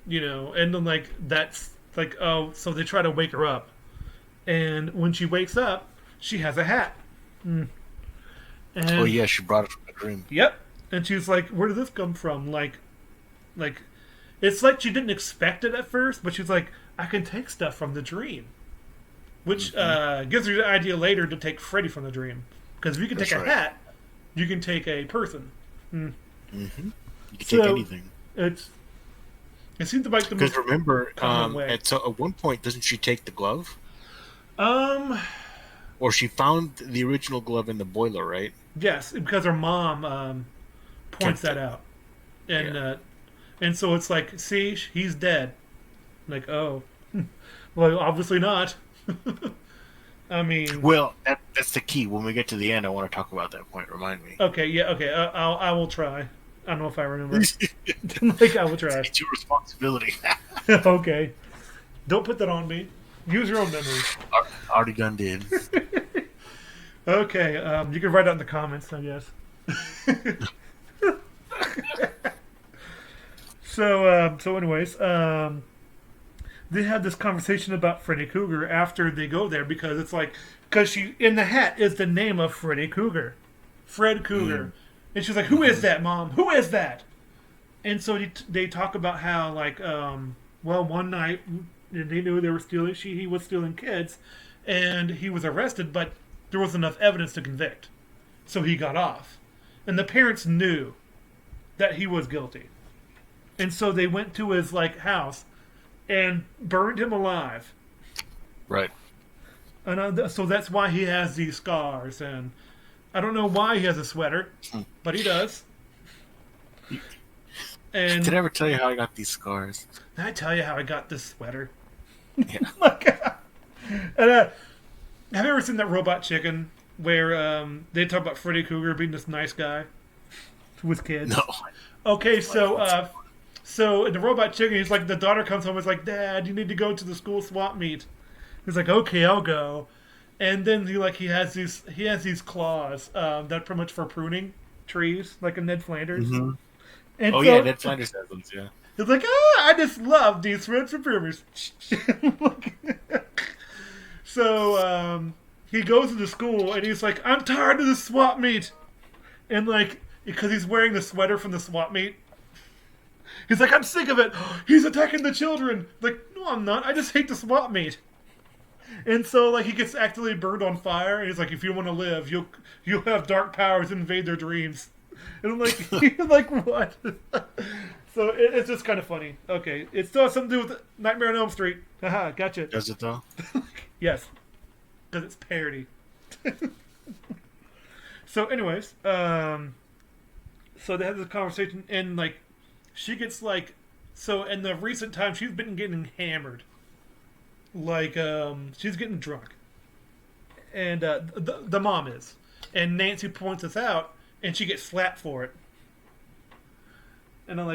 you know, and then like that's like, oh, so they try to wake her up, and when she wakes up she has a hat. And Oh yeah, she brought it from a dream. yep. And she's like, where did this come from? Like, it's like she didn't expect it at first, but she's like, I can take stuff from the dream. Which gives her the idea later to take Freddy from the dream. Because if you can That's take a right. hat, you can take a person. Hmm. You can So, take anything. It seems like the Because most remember, common way. at one point, doesn't she take the glove? Um, Or she found the original glove in the boiler, right? yes, because her mom points Kept that it. out. And Yeah. and so it's like, see, he's dead. Like, oh. Well, obviously not. I mean, Well, that's the key. When we get to the end, I want to talk about that point. Remind me. okay, yeah, okay. I will try. I don't know if I remember. Like I will try. It's your responsibility. Okay, don't put that on me. Use your own memory. Already done did. Okay, you can write it in the comments, I guess. So anyways, they had this conversation about Freddy Krueger after they go there because it's like, because she in the hat is the name of Freddy Krueger, Fred Krueger, and she's like, "Who is that, Mom? Who is that?" And so they talk about how like, well, one night they knew they were stealing. He was stealing kids, and he was arrested, but there was enough evidence to convict, so he got off, and the parents knew that he was guilty, and so they went to his like house and burned him alive. Right. And so that's why he has these scars, and I don't know why he has a sweater, but he does. And Did I ever tell you how I got these scars? did I tell you how I got this sweater? Yeah. And have you ever seen that Robot Chicken where they talk about Freddy Krueger being this nice guy with kids? No. Okay, so So in the Robot Chicken, he's like, the daughter comes home. It's like, Dad, you need to go to the school swap meet. He's like, okay, I'll go. And then he has these claws that are pretty much for pruning trees, like a Ned Flanders. Hmm. And Oh yeah, so Ned Flanders has them. Yeah. he's like, I just love these red improvers. So he goes into school and he's like, I'm tired of the swap meet. And like, because he's wearing the sweater from the swap meet, he's like, I'm sick of it. He's attacking the children. Like, no, I'm not. I just hate the swap meet. And so like he gets actively burned on fire. And he's like, if you want to live, you'll have dark powers invade their dreams. And I'm like, you're like what? So it's just kind of funny. Okay, it still has something to do with Nightmare on Elm Street. Haha, gotcha. Does it though? Yes, because it's parody. So, anyways, so they have this conversation, and like, she gets like, so in the recent times, she's been getting hammered. Like, she's getting drunk, and the mom is, and Nancy points this out, and she gets slapped for it. And I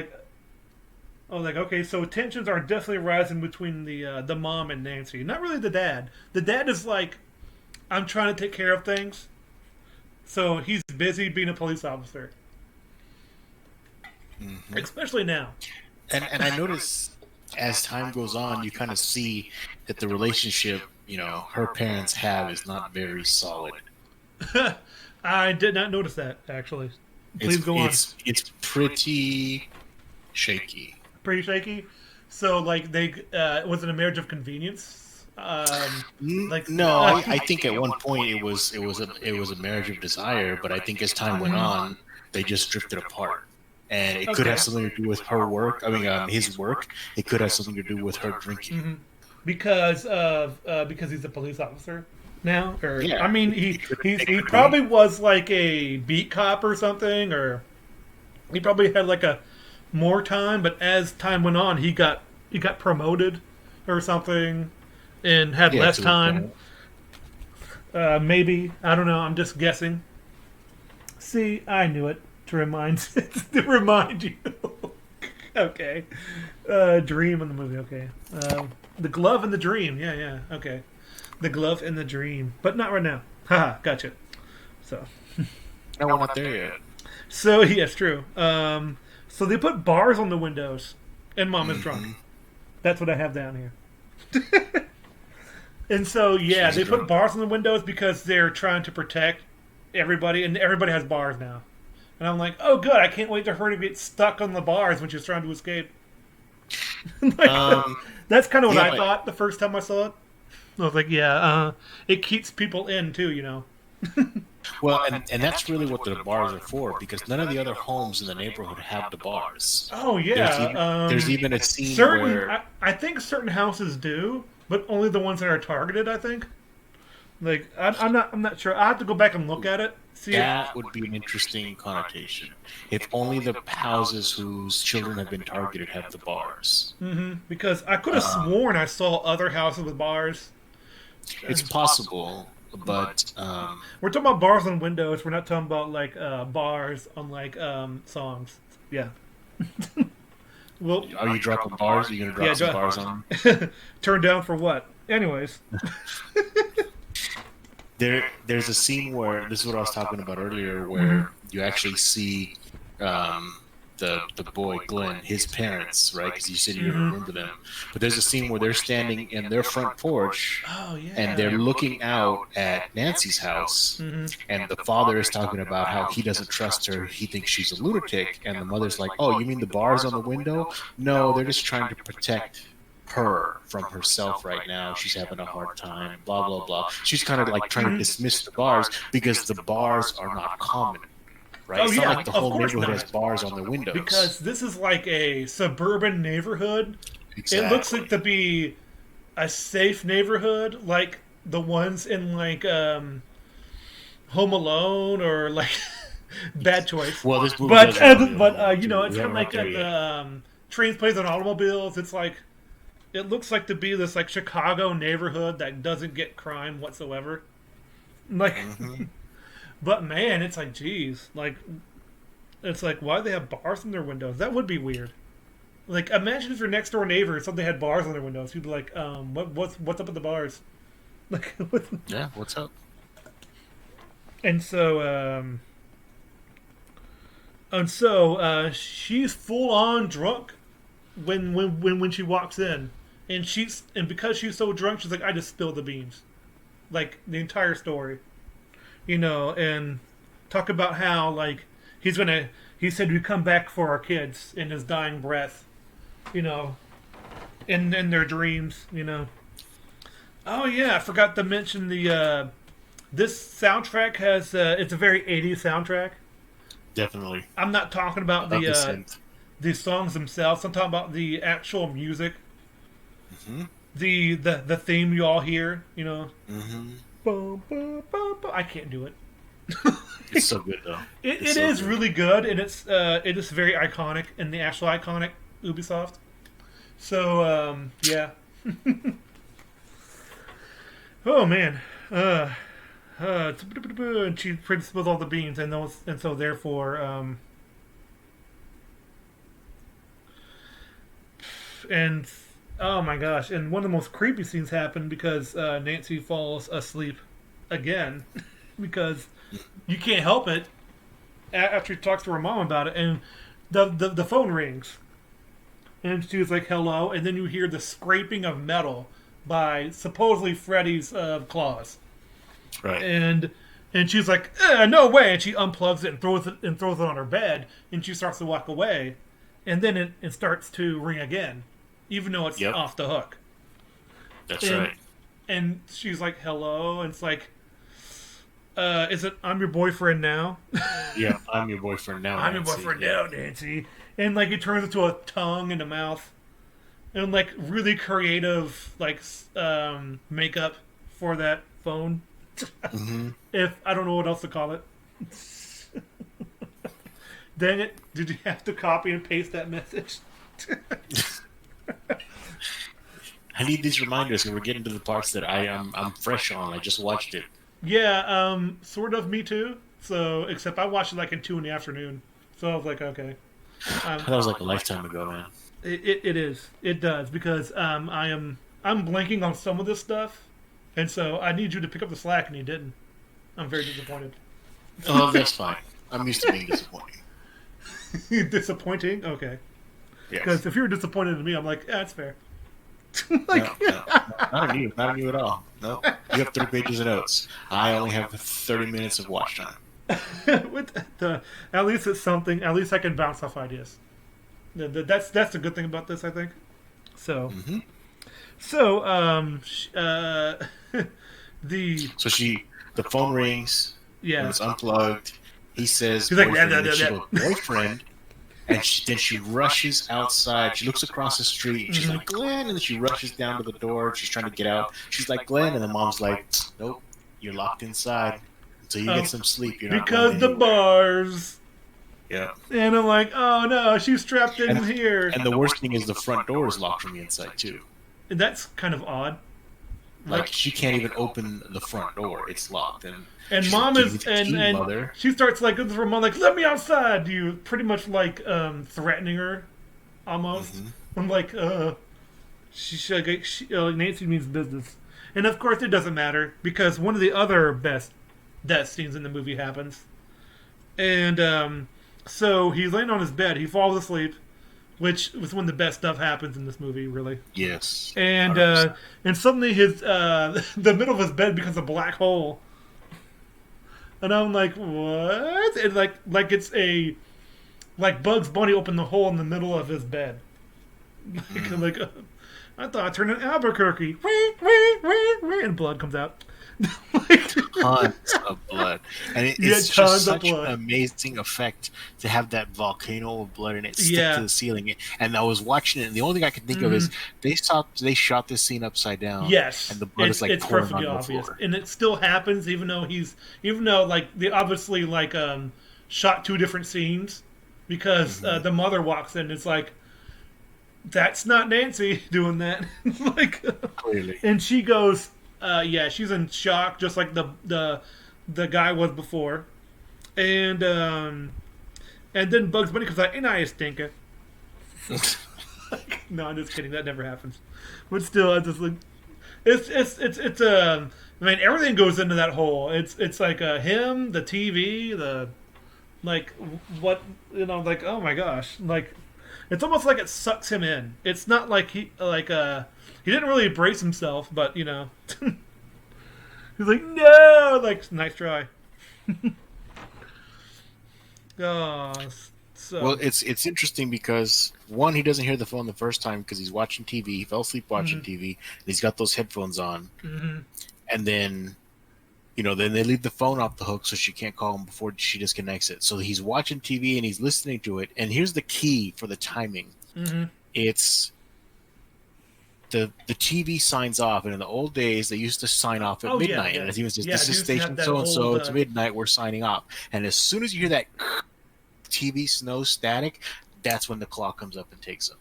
was like, okay, so tensions are definitely rising between the mom and Nancy. Not really the dad. The dad is like, I'm trying to take care of things, so he's busy being a police officer, Hmm. especially now. And I notice as time goes on, you kind of see that the relationship, her parents have is not very solid. I did not notice that actually. Please It's go on. it's pretty shaky. Pretty shaky. So like was it a marriage of convenience? Like No, I think at one point it was a marriage of desire, but I think as time went on, they just drifted apart. And it could Okay. have something to do with her work. I mean, his work. It could have something to do with her drinking. Mhm. Because he's a police officer now, or Yeah, I mean he could probably be. was like a beat cop or something, or he probably had like a more time, but as time went on, he got promoted or something and had Yeah, less to a time. point. Maybe I don't know. I'm just guessing. See, I knew it to remind to remind you. Okay, Dream in the movie. Okay, the glove and the dream. Yeah, yeah. Okay, the glove and the dream, but not right now. Haha, gotcha. So, No, we're not there yet. so yes, true. So they put bars on the windows, and Mom is drunk. Hmm. That's what I have down here. And so yeah, She's they put drunk. bars on the windows because they're trying to protect everybody, and everybody has bars now. And I'm like, oh, good! I can't wait for her to get stuck on the bars when she's trying to escape. Like, Um, that's kind of what yeah, I but thought the first time I saw it. I was like, yeah, it keeps people in too, you know. well, and that's really what the bars are for, because none of the other homes in the neighborhood have the bars. Oh There's yeah, even there's even a scene certain. where I think certain houses do, but only the ones that are targeted. I think. Like I'm not sure. I have to go back and look at it. See, that would be an interesting connotation. If only the houses whose children have been targeted have the bars. because I could have sworn I saw other houses with bars. It's possible, but We're talking about bars on windows. We're not talking about like bars on like songs. Yeah. Well, are you dropping bars? Are you gonna drop yeah. some bars on? Turn down for what? Anyways. There's a scene where this is what I was talking about earlier, where you actually see the boy Glenn, his parents, right? Because you said you didn't remember them, but there's a scene where they're standing in their front porch Oh yeah. and they're looking out at Nancy's house, and the father is talking about how he doesn't trust her, he thinks she's a lunatic, and the mother's like, "Oh, you mean the bars on the window? No, they're just trying to protect her from herself right now. She's having a hard time, blah blah blah." She's kind of like trying to dismiss the bars because the bars are not common, right? Oh It's yeah, not like the of whole course neighborhood not. has bars on their windows. Because this is like a suburban neighborhood. It looks Exactly. like to be a safe neighborhood, like the ones in like Home Alone or like Bad Choice. Well, this movie But does have a you know, it's we kind of haven't like got there at yet. the trains, plays, and automobiles. It's like it looks like to be this like Chicago neighborhood that doesn't get crime whatsoever. Like, but man, it's like, geez, like it's like why do they have bars in their windows? That would be weird. Like, imagine if your next door neighbor suddenly had bars on their windows. You'd be like, what's up with the bars? Like, Yeah, what's up? and so, she's full on drunk when she walks in, and because she's so drunk, she's like, I just spilled the beans, like the entire story, and talk about how like he said we'd come back for our kids in his dying breath, you know, in their dreams. Oh yeah, I forgot to mention the this soundtrack has it's a very 80s soundtrack. Definitely. I'm not talking about Love the synth. the songs themselves. I'm talking about the actual music, Hmm. the theme you all hear. Hmm. Boom, boom, boom, boom. I can't do it. It's so good though. It It's so is good. really good, and it is very iconic in the actual iconic Ubisoft. So yeah. Oh man. And she spills all the beans, and so therefore, and oh my gosh, and one of the most creepy scenes happened because Nancy falls asleep again because you can't help it after she talks to her mom about it, and the phone rings, and she was like, "Hello," and then you hear the scraping of metal by supposedly Freddy's claws, Right. and she's like, "No way!" And she unplugs it and throws it on her bed, and she starts to walk away, and then it starts to ring again, even though it's Yep. off the hook. That's And right. and she's like, "Hello," and it's like, "Is it I'm your boyfriend now?" Yeah, I'm your boyfriend now. I'm your Nancy. boyfriend Yeah. now, Nancy. And like it turns into a tongue and a mouth, and like really creative makeup for that phone. Hmm. If I don't know what else to call it. Dang it! Did you have to copy and paste that message? I need these reminders because we're getting to the parts that I'm fresh on. I just watched it. Yeah, sort of. Me too. So except I watched it like in 2 in the afternoon. So I was like, okay. Um, That was like a lifetime ago, man. it is. It does because I'm blanking on some of this stuff, and so I need you to pick up the slack, and you didn't. I'm very disappointed. Oh, that's fine. I'm used to being disappointed. Disappointing? Okay. Yes. Because if you're disappointed in me, I'm like, that's fair. No, no, not on you. Not on you at all. No. You have 3 pages of notes. I only have 30 minutes of watch time. At least it's something. At least I can bounce off ideas. That's the good thing about this, I think. So Hmm. so the So the phone rings, and yeah. it's unplugged. He says, He's like, boyfriend, "Yeah, and then yeah, she yeah, goes, boyfriend. And then she rushes outside. She looks across the street. And she's like, Glenn. And then she rushes down to the door. She's trying to get out. She's like, Glenn. And the mom's like, nope, you're locked inside until you Oh, get some sleep. You're not because going the anywhere. bars." Yeah. And I'm like, oh no, she's trapped in And, here. and the worst thing is the front door is locked from the inside too. And that's kind of odd. Like she can't even open the front door. It's locked. And she's mom like, is "Give me the key, and mother." she starts like looking for mom like, let me outside. You pretty much like threatening her, almost. Mhm. I'm like, Nancy means business, and of course it doesn't matter because one of the other best death scenes in the movie happens, and so he's laying on his bed, he falls asleep, which was when the best stuff happens in this movie, really. Yes. And 100%. and suddenly his the middle of his bed becomes a black hole. And I'm like, what? And like it's a like Bugs Bunny opened the hole in the middle of his bed. Like I thought I turned an Albuquerque. And blood comes out. Tons of blood, and Yeah, it's tons just of such an blood. amazing effect to have that volcano of blood and it stick Yeah. to the ceiling. And I was watching it, and the only thing I could think of is they shot this scene upside down. Yes, and the blood is like it's pouring perfectly onto the obvious, floor. and it still happens even though like they obviously like shot 2 different scenes because the mother walks in and it's like that's not Nancy doing that like Clearly, and she goes yeah, she's in shock just like the guy was before, and then Bugs Bunny comes out, and I stinker. No, I'm just kidding. That never happens. But still, I just like it's I mean, everything goes into that hole. It's like him, the TV, the like what like oh my gosh, like it's almost like it sucks him in. It's not like he didn't really brace himself, but he's like no, like nice try. Oh, Well, so it's interesting because one, he doesn't hear the phone the first time because he's watching TV. He fell asleep watching mm-hmm, TV, and he's got those headphones on. mm-hmm. And then, then they leave the phone off the hook so she can't call him before she disconnects it. So he's watching TV and he's listening to it. And here's the key for the timing: Mm-hmm. it's the TV signs off, and in the old days they used to sign off at Oh yeah, midnight, yeah, and he was just yeah. this It is used to have station that so and so, old. it's midnight, we're signing off. And as soon as you hear that TV snow static, that's when the clock comes up and takes him.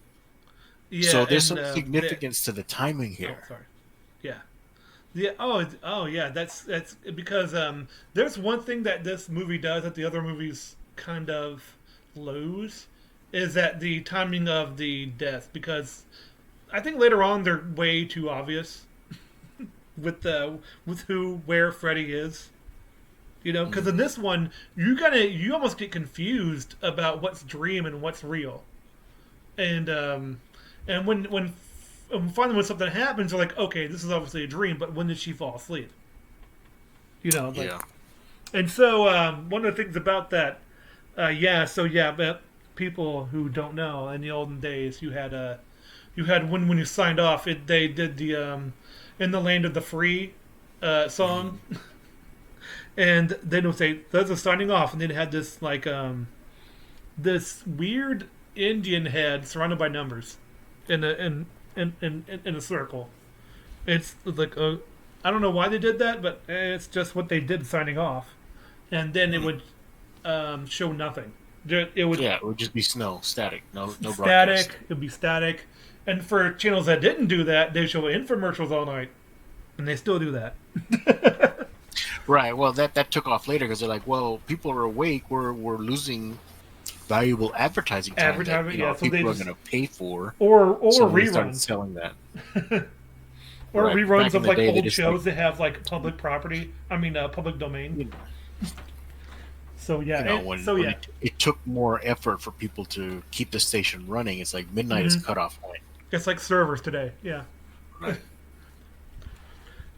Yeah, So there's and some significance to the timing oh, here. sorry. Yeah, yeah. Oh, yeah. That's because there's one thing that this movie does that the other movies kind of lose is that the timing of the death because I think later on they're way too obvious with who where Freddy is. Because in this one you almost get confused about what's dream and what's real, and finally when something happens, you're like, okay, this is obviously a dream, but when did she fall asleep? Like, Yeah. and so one of the things about that, but people who don't know, in the olden days, you had when you signed off, they did the in the land of the free song, and then would say that's a signing off, and then it had this like this weird Indian head surrounded by numbers in a circle. It's like I don't know why they did that, but it's just what they did signing off, and then it would show nothing. It would Yeah, it would just be snow, static, no static. broadcast. It would be static, and for channels that didn't do that, they show infomercials all night, and they still do that. Right. Well, that took off later because they're like, well, people are awake. We're losing valuable advertising time that Advertising, yeah. So they people are just going to pay for. or So they started reruns. selling that. Or Right. reruns Back in of the like day, they old just shows that have like public property. I mean, public domain. So yeah, when it took more effort for people to keep the station running. It's like midnight is Mhm. cutoff point. It's like servers today. Yeah. Right.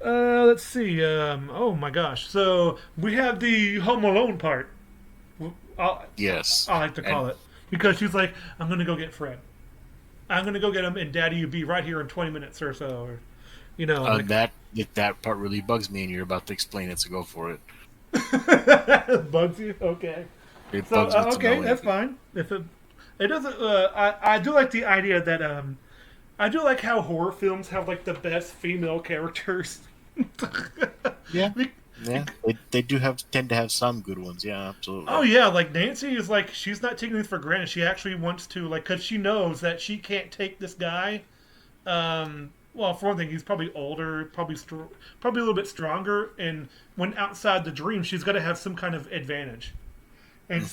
Let's see. Oh my gosh. So we have the Home Alone part. Yes. I like to call it because she's like, "I'm gonna go get Fred. I'm gonna go get him, and Daddy, you be right here in 20 minutes or so." Or, like, That part really bugs me, and you're about to explain it, so go for it. bugs you. Okay. It So bugs me to okay, no that's end. fine. If it doesn't, I do like the idea that I do like how horror films have like the best female characters. Yeah. Be- Yeah, they do tend to have some good ones. Yeah, absolutely. Oh yeah, like Nancy is like she's not taking this for granted. She actually wants to like because she knows that she can't take this guy. Well, for one thing, he's probably older, probably a little bit stronger, and when outside the dream, she's got to have some kind of advantage. And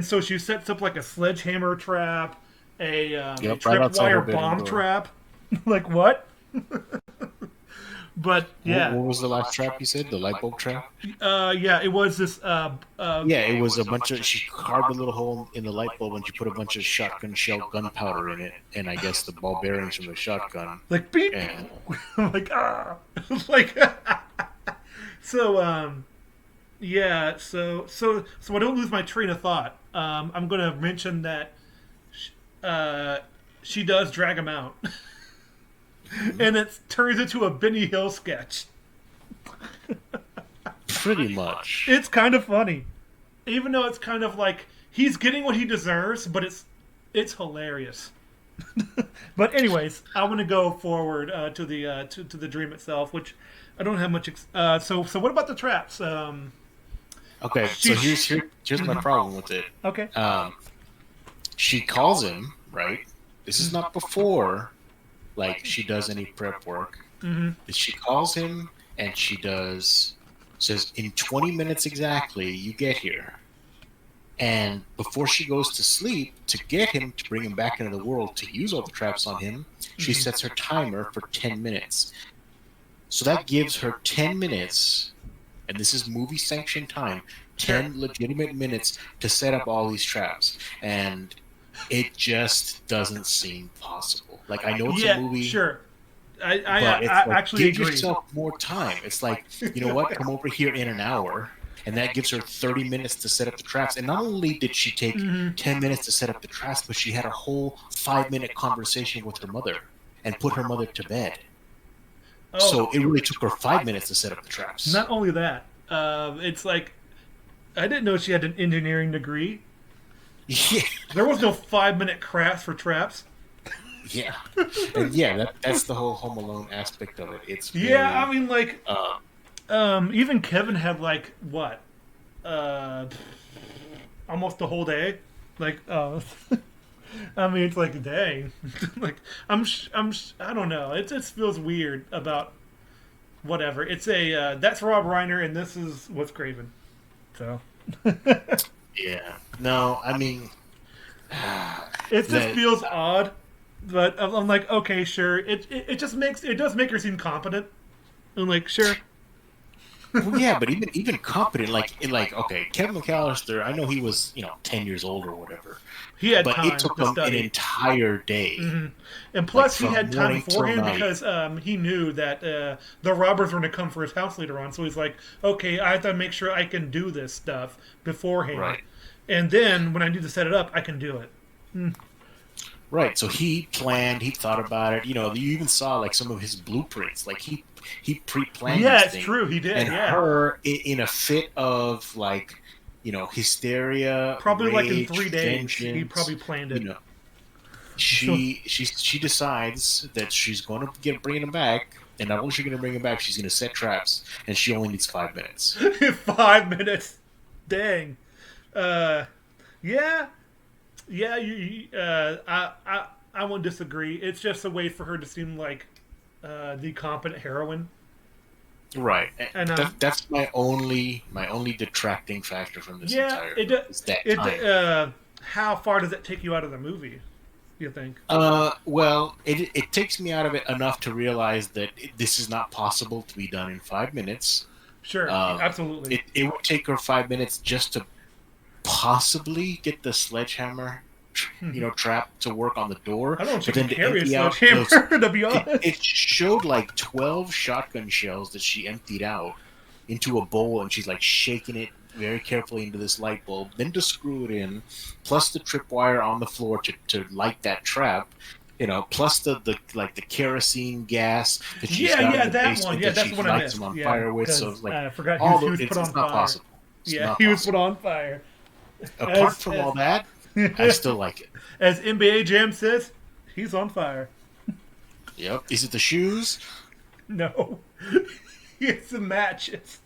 so she sets up like a sledgehammer trap, a Yep, right outside her tripwire bedroom bomb door. trap. Like what? But yeah, What was the last trap you said? The light bulb trap? yeah, it was this. Yeah, it was a bunch of. She carved a little hole in the light bulb and she put a bunch of shotgun shell gunpowder in it, and I guess the ball bearings from the shotgun. Like beep, And like like so yeah, so I don't lose my train of thought. I'm gonna mention that she does drag him out, and it turns into a Benny Hill sketch. pretty much. It's kind of funny, even though it's kind of like he's getting what he deserves, but it's hilarious. But anyways, I want to go forward to the to the dream itself, which I don't have much. So what about the traps? Okay, so here's my problem with it. Okay. She calls him, right? This is not before, like, she does any prep work. Mm-hmm. She calls him and says, in 20 minutes exactly, you get here. And before she goes to sleep, to get him to bring him back into the world to use all the traps on him, she sets her timer for 10 minutes. So that gives her 10 minutes, and this is movie sanctioned time, 10 legitimate minutes to set up all these traps. And it just doesn't seem possible. Like, I know it's a movie. Sure. But it's I like, actually give agree. yourself more time. It's like, you know what? Come over here in an hour, and that gives her 30 minutes to set up the traps. And not only did she take 10 minutes to set up the traps, but she had a whole 5-minute conversation with her mother and put her mother to bed. Oh, So it really took her 5 minutes to set up the traps. not only that, it's like I didn't know she had an engineering degree. Yeah, There was no 5-minute crafts for traps. yeah, and yeah. That's the whole Home Alone aspect of it. It's very, Yeah, I mean, like, uh, even Kevin had like what, uh, almost the whole day. Like, I mean, it's like, dang, like, I don't know. It just feels weird about whatever. It's that's Rob Reiner, and this is Wes Craven. So, yeah. No, I mean, it just that feels odd. But I'm like, okay, sure. It just it does make her seem competent. I'm like, sure. well, yeah, but even competent, like okay, Kevin McAllister, I know he was 10 years old or whatever, He had but time it took to him an study. entire day, And like plus, he from had time morning till beforehand night. because he knew that the robbers were going to come for his house later on. So he's like, okay, I have to make sure I can do this stuff beforehand. Right, And then when I need to set it up, I can do it. right. So he planned, he thought about it. You even saw like some of his blueprints. Like he pre-planned Yeah, these it's things, true. He did. and Yeah. her in a fit of like hysteria, Probably like in rage, 3 days, he vengeance. probably planned You it. know, she decides that she's going to bring him back, and not only is she going to bring him back, she's going to set traps, and she only needs 5 minutes. 5 minutes. Dang. Uh, yeah. Yeah. I won't disagree. It's just a way for her to seem like the competent heroine. Right. And That's my only detracting factor from this yeah, entire it film is that it time. how far does that take you out of the movie? You think? Well, it takes me out of it enough to realize that this is not possible to be done in 5 minutes. Sure, absolutely. It would take her 5 minutes just to possibly get the sledgehammer, trap to work on the door. I don't know if she But then can to carry a empty out sledgehammer, to be it, honest. it showed like 12 shotgun shells that she emptied out into a bowl, and she's like shaking it very carefully into this light bulb, then to screw it in, plus the tripwire on the floor to light that trap. Plus the kerosene gas that she's got in the That basement one. Yeah, that that's she the one I lights missed. them on Yeah, fire with. So because like I forgot all he was the, put on it's not fire. possible. It's Yeah, not he was possible. put on fire. Apart from all that, I still like it. As NBA Jam says, he's on fire. Yep. Is it the shoes? No, it's the matches.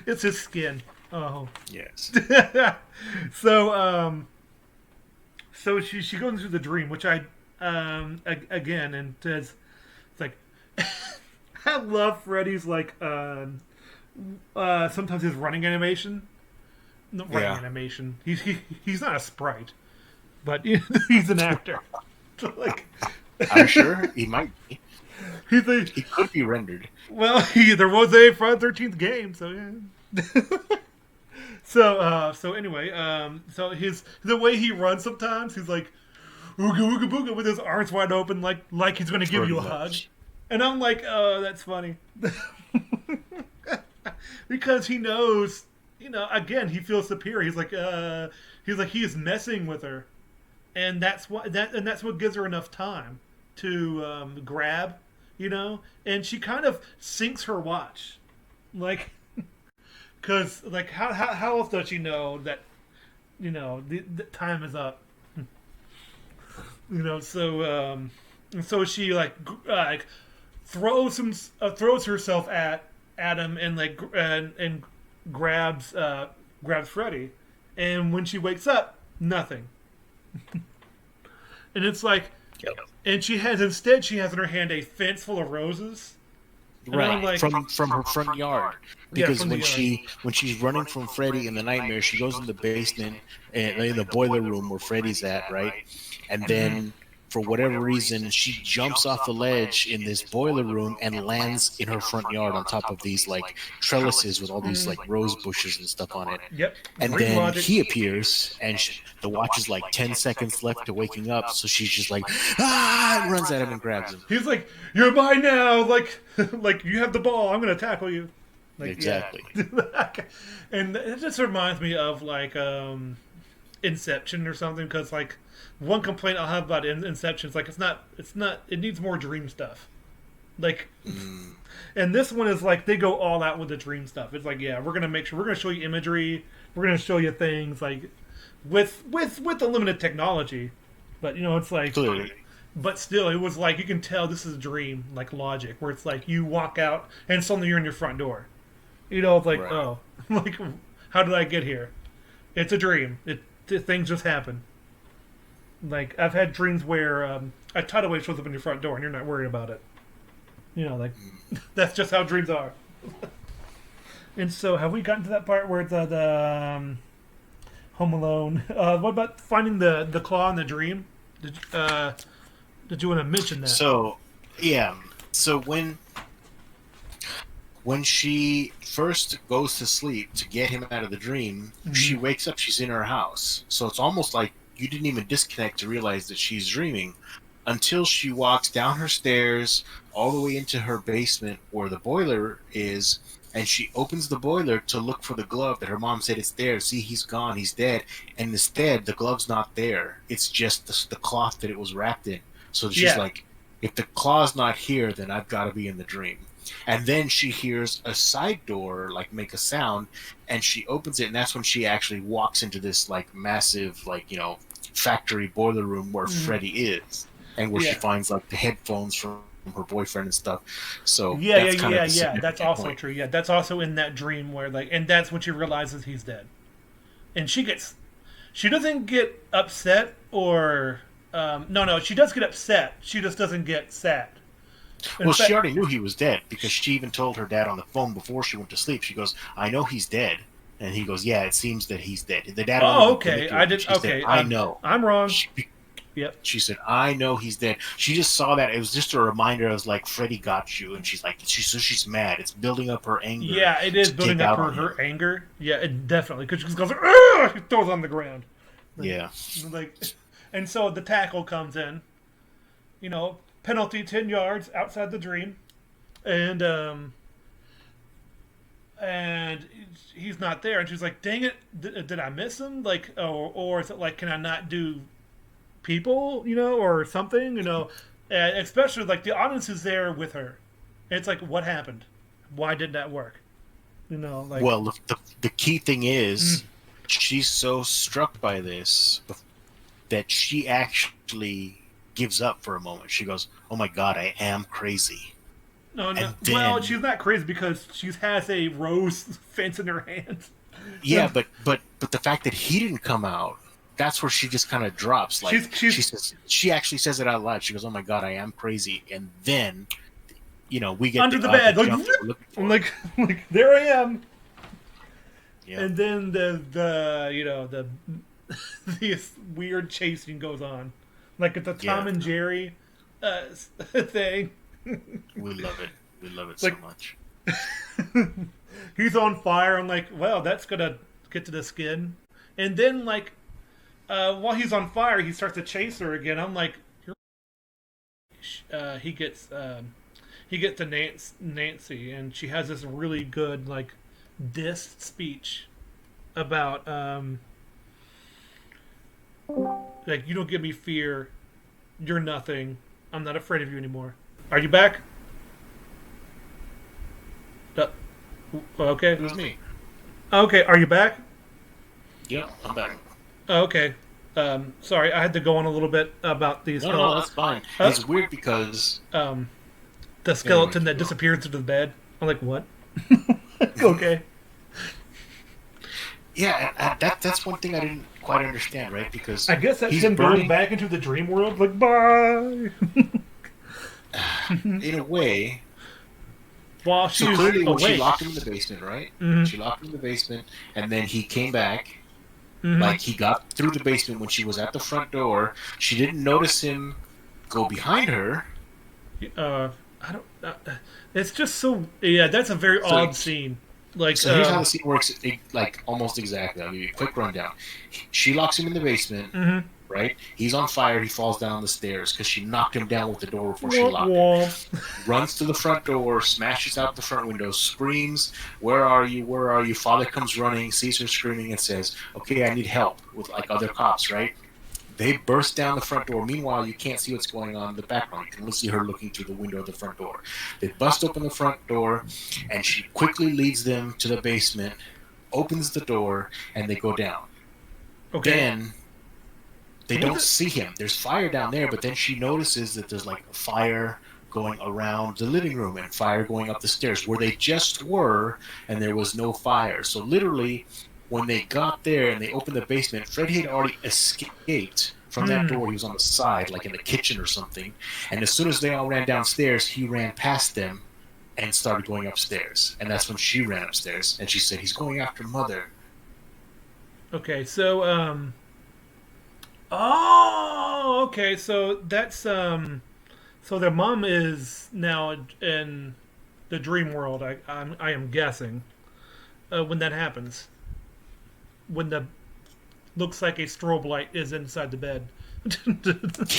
It's his skin. Oh, Yes. so so she goes into the dream, which I again and says it's like I love Freddy's like sometimes his running animation. Not running Yeah. animation. He's not a sprite, but he's an actor. So, like I'm sure he might be. he's a, He could be rendered. well, there was a Friday 13th game, so yeah. So anyway, so the way he runs sometimes, he's like ooga ooga booga with his arms wide open, like he's gonna give Pretty you a hug, much. and I'm like, oh, that's funny, because he knows, again, he feels superior. He's like he is messing with her, and that's what gives her enough time to grab, and she kind of sinks her watch, like. Because, like, how else does she know that, the time is up? So she, like throws herself at him and, like, and grabs Freddy. And when she wakes up, nothing. And it's like, Yep. and she has in her hand a fence full of roses. And I'm Right, like, from her front yard, yeah, because from the yard. when she's running from Freddy in the nightmare, she goes in the basement and in the boiler room where Freddy's at, right? And Mhm. then for whatever reason, she jumps off the ledge in this boiler room and lands in her front yard on top of these like trellises with all these like rose bushes and stuff on it. Yep, And dream then logic. he appears, and the watch is like 10 seconds left to waking up, so she's just like ah, and runs at him and grabs him. He's like, "You're mine now!" Like, like you have the ball. I'm gonna tackle you. Like, yeah. Exactly. And it just reminds me of like Inception or something, because like one complaint I'll have about Inception is like it's not it needs more dream stuff. Like, and this one is like they go all out with the dream stuff. It's like, yeah, we're gonna make sure we're gonna show you imagery, we're gonna show you things like with the limited technology, but you know it's like, Clearly. but still it was like you can tell this is a dream like logic where it's like you walk out and suddenly you're in your front door. You know, it's like, Right. oh, like how did I get here? It's a dream. Things just happen. Like I've had dreams where a tidal wave shows up in your front door and you're not worried about it. You know, like that's just how dreams are. And so, have we gotten to that part where the Home Alone? What about finding the claw in the dream? Did you want to mention that? So, yeah. So when she first goes to sleep to get him out of the dream, she wakes up. She's in her house. So it's almost like you didn't even disconnect to realize that she's dreaming until she walks down her stairs all the way into her basement where the boiler is, and she opens the boiler to look for the glove that her mom said it's there. See, he's gone, he's dead. And instead, the glove's not there. It's just the cloth that it was wrapped in. So she's like, if the claw's not here, then I've got to be in the dream. And then she hears a side door like make a sound, and she opens it, and that's when she actually walks into this like massive factory boiler room where Freddy is, and where she finds like the headphones from her boyfriend and stuff. So That's also true. Yeah, that's also in that dream where like, and that's when she realizes he's dead, and she doesn't get upset or no, she does get upset. She just doesn't get sad. Well, she already knew he was dead because she even told her dad on the phone before she went to sleep. She goes, "I know he's dead," and he goes, "Yeah, it seems that he's dead." The dad. Oh, okay. I did. Okay, said, I know. I'm wrong. Yep. She said, "I know he's dead." She just saw that. It was just a reminder. I was like, "Freddy got you," and she's like, she's mad. It's building up her anger. Yeah, it is building up her anger. Yeah, it definitely, because she goes, "Ugh!" She throws on the ground. Yeah. Like, and so the tackle comes in. You know, penalty 10 yards outside the dream, and he's not there, and she's like, "Dang it, did I miss him?" Like, or is it like, can I not do people, or something, and especially like the audience is there with her. And it's like, what happened? Why did that work? Like, well, the key thing is she's so struck by this that she actually gives up for a moment. She goes, "Oh my God, I am crazy." No. Well, she's not crazy because she has a rose fence in her hand. Yeah, but the fact that he didn't come out, that's where she just kind of drops. Like she actually says it out loud. She goes, "Oh my God, I am crazy," and then we get under the bed, like there I am. Yeah. And then the this weird chasing goes on, like it's a Tom and Jerry thing. We love it. We love it like, so much. He's on fire. I'm like, well, that's gonna get to the skin. And then like, while he's on fire, he starts to chase her again. I'm like, he gets to Nancy, and she has this really good like diss speech about like, you don't give me fear, you're nothing, I'm not afraid of you anymore. Are you back? Okay. It was me. Okay, are you back? Yeah, I'm back. Okay. Sorry, I had to go on a little bit about these. No, that's fine. It's weird because the skeleton that disappeared through the bed. I'm like, what? Okay. Yeah, that's one thing I didn't quite understand, right? Because I guess that's him going back into the dream world. Like, bye. In a way, while So she's clearly, when she awake. locked him in the basement, right? Mm-hmm. She locked him in the basement, and then he came back. Mm-hmm. Like he got through the basement when she was at the front door. She didn't notice him go behind her. I don't. It's just so. Yeah, that's a very So, odd scene. Like, so here's how the scene works, like almost exactly. I'll give you a quick rundown. She locks him in the basement, mm-hmm. right? He's on fire. He falls down the stairs because she knocked him down with the door before she Wah, locked it. wah. Runs to the front door, smashes out the front window, screams, "Where are you? Where are you?" Father comes running, sees her screaming, and says, "Okay, I need help," with like other cops, right? They burst down the front door. Meanwhile, you can't see what's going on in the background. You can only see her looking through the window of the front door. They bust open the front door, and she quickly leads them to the basement, opens the door, and they go down. Okay. Then they don't see him. There's fire down there, but then she notices that there's like fire going around the living room and fire going up the stairs where they just were, and there was no fire. So literally, when they got there and they opened the basement, Freddy had already escaped from that door. He was on the side, like in the kitchen or something. And as soon as they all ran downstairs, he ran past them and started going upstairs. And that's when she ran upstairs and she said, "He's going after Mother." Okay, so oh, okay, so that's so their mom is now in the dream world. I am guessing when that happens, when the looks like a strobe light is inside the bed,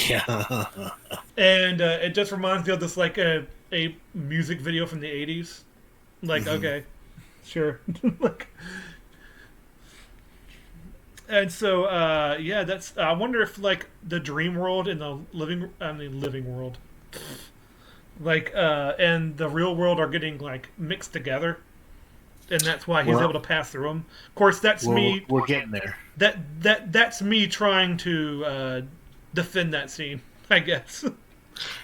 Yeah. and it just reminds me of this like a music video from the '80s. Like, okay, sure, like. And so, yeah, that's. I wonder if like the dream world and the living world, like, and the real world are getting like mixed together, and that's why he's Well, able to pass through them. Of course, that's well, me. we're getting there. That's me trying to defend that scene. I guess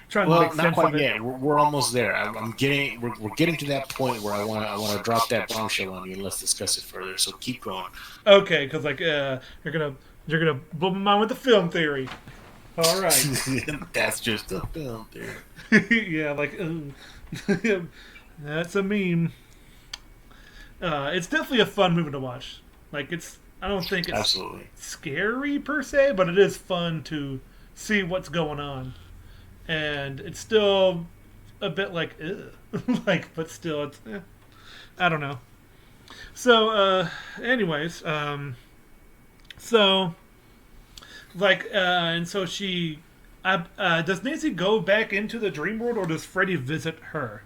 trying to Well, make not sense quite of it. yet. We're almost there. I'm getting. We're getting to that point where I want to drop that bombshell on you and let's discuss it further. So keep going. Okay, because like you're gonna blow my mind with the film theory. All right. That's just a film theory. Yeah, like that's a meme. It's definitely a fun movie to watch. Like it's, I don't think it's Absolutely. scary per se, but it is fun to see what's going on, and it's still a bit like, like, but still, it's, I don't know. So, anyways, so like, and so she, does Nancy go back into the dream world, or does Freddy visit her?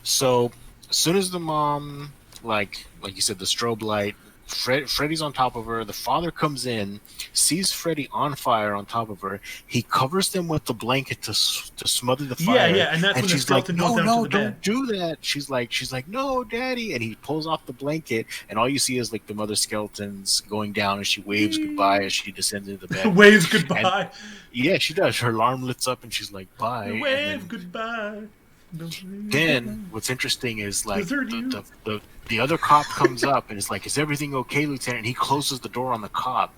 So as soon as the mom, like you said, the strobe light, Freddy's on top of her. The father comes in, sees Freddy on fire on top of her. He covers them with the blanket to smother the fire. Yeah, and that's when the she's like, skeleton "No, goes down no, to the don't bed. do that." She's like, "No, Daddy!" And he pulls off the blanket, and all you see is like the mother skeleton's going down, and she waves goodbye as she descends into the bed. Waves goodbye. And, yeah, she does. Her alarm lifts up, and she's like, "Bye." And Wave goodbye. then what's interesting is like Desert you. the other cop comes up and is like, "Is everything okay, Lieutenant?" And he closes the door on the cop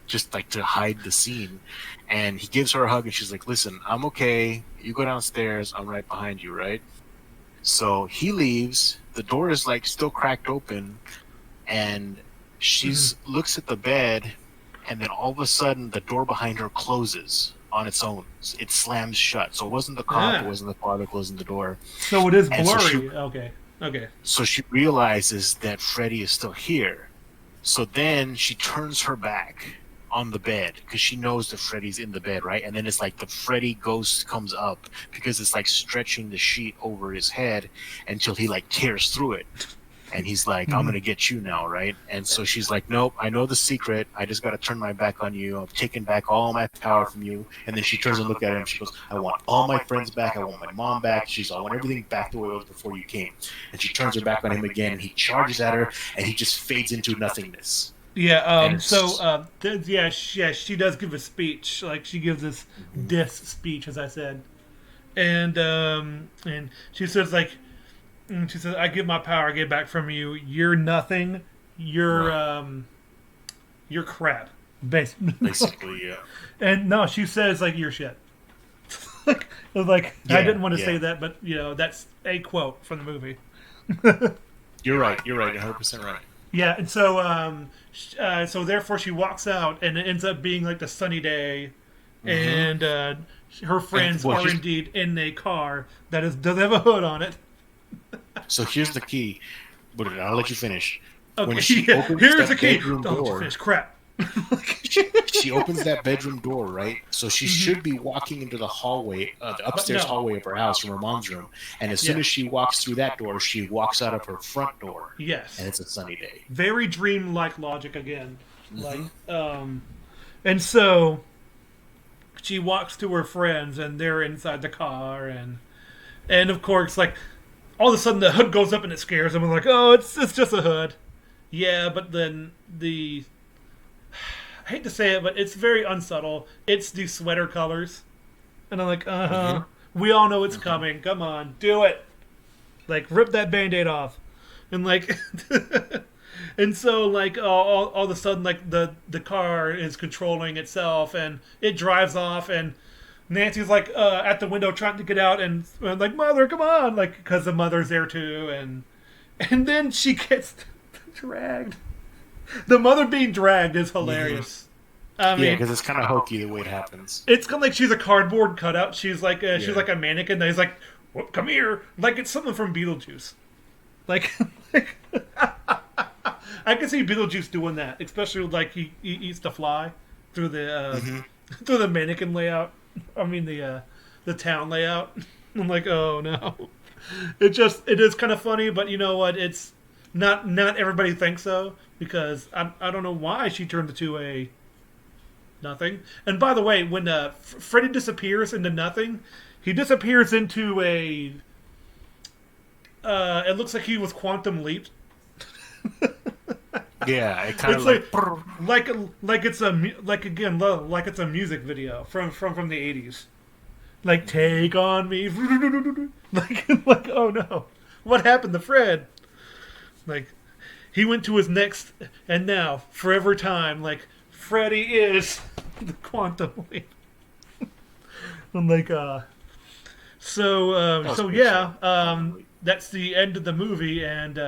just like to hide the scene, and he gives her a hug and she's like, "Listen, I'm okay, you go downstairs, I'm right behind you," right? So he leaves, the door is like still cracked open, and she's looks at the bed, and then all of a sudden the door behind her closes on its own. It slams shut. So it wasn't the cop, it wasn't the father closing the door. So it is And so blurry. Okay. So she realizes that Freddy is still here. So then she turns her back on the bed because she knows that Freddy's in the bed, right? And then it's like the Freddy ghost comes up because it's like stretching the sheet over his head until he like tears through it. And he's like, "I'm going to get you now," right? And so she's like, "Nope, I know the secret. I just got to turn my back on you. I've taken back all my power from you." And then she turns and looks at him. She goes, "I want all my friends back. I want my mom back." I want everything back the way it was before you came. And she turns her back on him again, and he charges at her, and he just fades into nothingness. Yeah. She does give a speech. Like she gives this diss speech, as I said, and she says like. She says, "I give my power, I get back from you. You're nothing. You're crap." Basically, yeah. And no, she says like you're shit. Like Like, I Yeah, didn't want to say yeah. that, but that's a quote from the movie. You're right. You're right. 100% right. Yeah, and so therefore she walks out, and it ends up being like the sunny day, Hmm. and her And friends well, are here's indeed in a car that does have a hood on it. so here's the key. But I'll let you finish. When Okay, she yeah, opens here's the that key. bedroom Don't let you door, finish. Crap. she opens that bedroom door, right? So she should be walking into the hallway, the But upstairs no. hallway of her house from her mom's room. And as soon Yeah. as she walks through that door, she walks out of her front door, and Yes. it's a sunny day. Very dream-like logic again. Like, Hmm. and so she walks to her friends, and they're inside the car, and of course, like all of a sudden the hood goes up and it scares them. I'm like, oh, it's just a hood. Yeah, but then I hate to say it, but it's very unsubtle. It's the sweater colors, and I'm like, uh Hmm. huh. We all know it's coming. Come on, do it. Like, rip that band-aid off, and like, and so like all of a sudden like the car is controlling itself, and it drives off, and Nancy's like at the window trying to get out, and like, mother, come on, like, because the mother's there too, and then she gets dragged. The mother being dragged is Hmm. hilarious. I Yeah, mean, because it's kind of hokey the way it happens. it's kind of like she's a cardboard cutout. She's Yeah. like a mannequin. That he's like, well, come here, like it's something from Beetlejuice. Like, I can see Beetlejuice doing that, especially like he eats the fly through the Hmm. through the mannequin layout. I mean the town layout. I'm like, oh no. It is kind of funny, but you know what? It's not everybody thinks so, because I don't know why she turned into a nothing. And by the way, when Freddy disappears into nothing, he disappears into a. It looks like he was quantum leaped. Yeah, it kind It's of like. like it's a like again like it's a music video from the 80s. Like, take on me, like oh no, what happened to Fred? Like, he went to his next and now forever time. Like, Freddy is the quantum leap. I'm like, That was so pretty yeah, sad. Quantum Leap. that's the end of the movie, and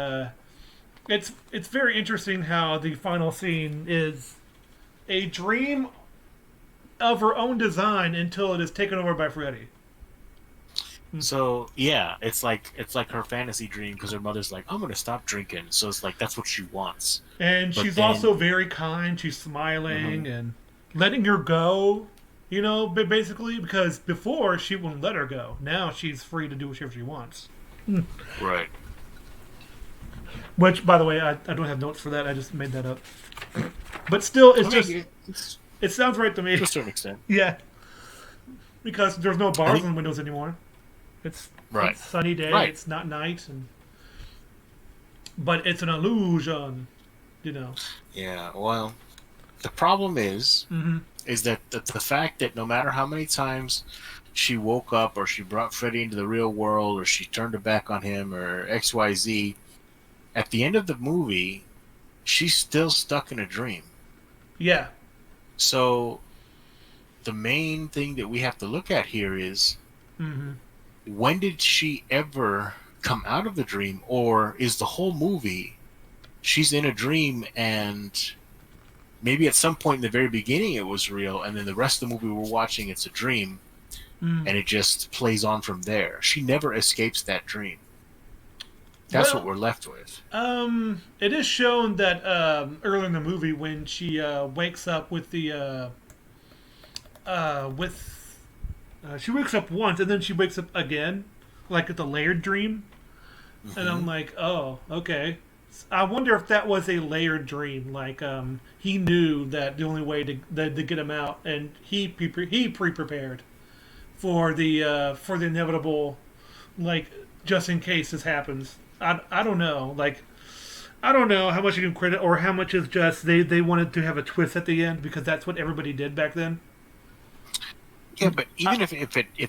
it's very interesting how the final scene is a dream of her own design until it is taken over by Freddy. So yeah, it's like her fantasy dream because her mother's like, I'm gonna stop drinking. So it's like that's what she wants. And But she's then, also very kind. She's mhm, smiling and letting her go, basically, because before she wouldn't let her go. Now she's free to do whatever she wants. right? Which, by the way, I don't have notes for that. I just made that up. But still, I mean, it's it sounds right to to me. a certain extent, Yeah, because there's no I bars think. on the windows anymore. It's Right, it's sunny day. right. It's not night, but it's an illusion. You know. Yeah. Well, the problem Mm-hmm. is that the fact that no matter how many times she woke up or she brought Freddy into the real world or she turned her back on him or XYZ, at the end of the movie, she's still stuck in a dream. Yeah. So the main thing that we have to look at here is Mm-hmm. when did she ever come out of the dream, or is the whole movie she's in a dream and maybe at some point in the very beginning it was real and then the rest of the movie we're watching it's a dream Mm. and it just plays on from there. She never escapes that dream. That's what Well, we're left with. it is shown that early in the movie when she wakes up with the with she wakes up once and then she wakes up again, like it's a layered dream, and Hmm. I'm like, oh, okay. I wonder if that was a layered dream. Like, he knew that the only way to get him out, and he pre-prepared for the inevitable, like, just in case this happens. I don't know. Like, I don't know how much you can credit or how much is just they wanted to have a twist at the end because that's what everybody did back then. Yeah, but I, even if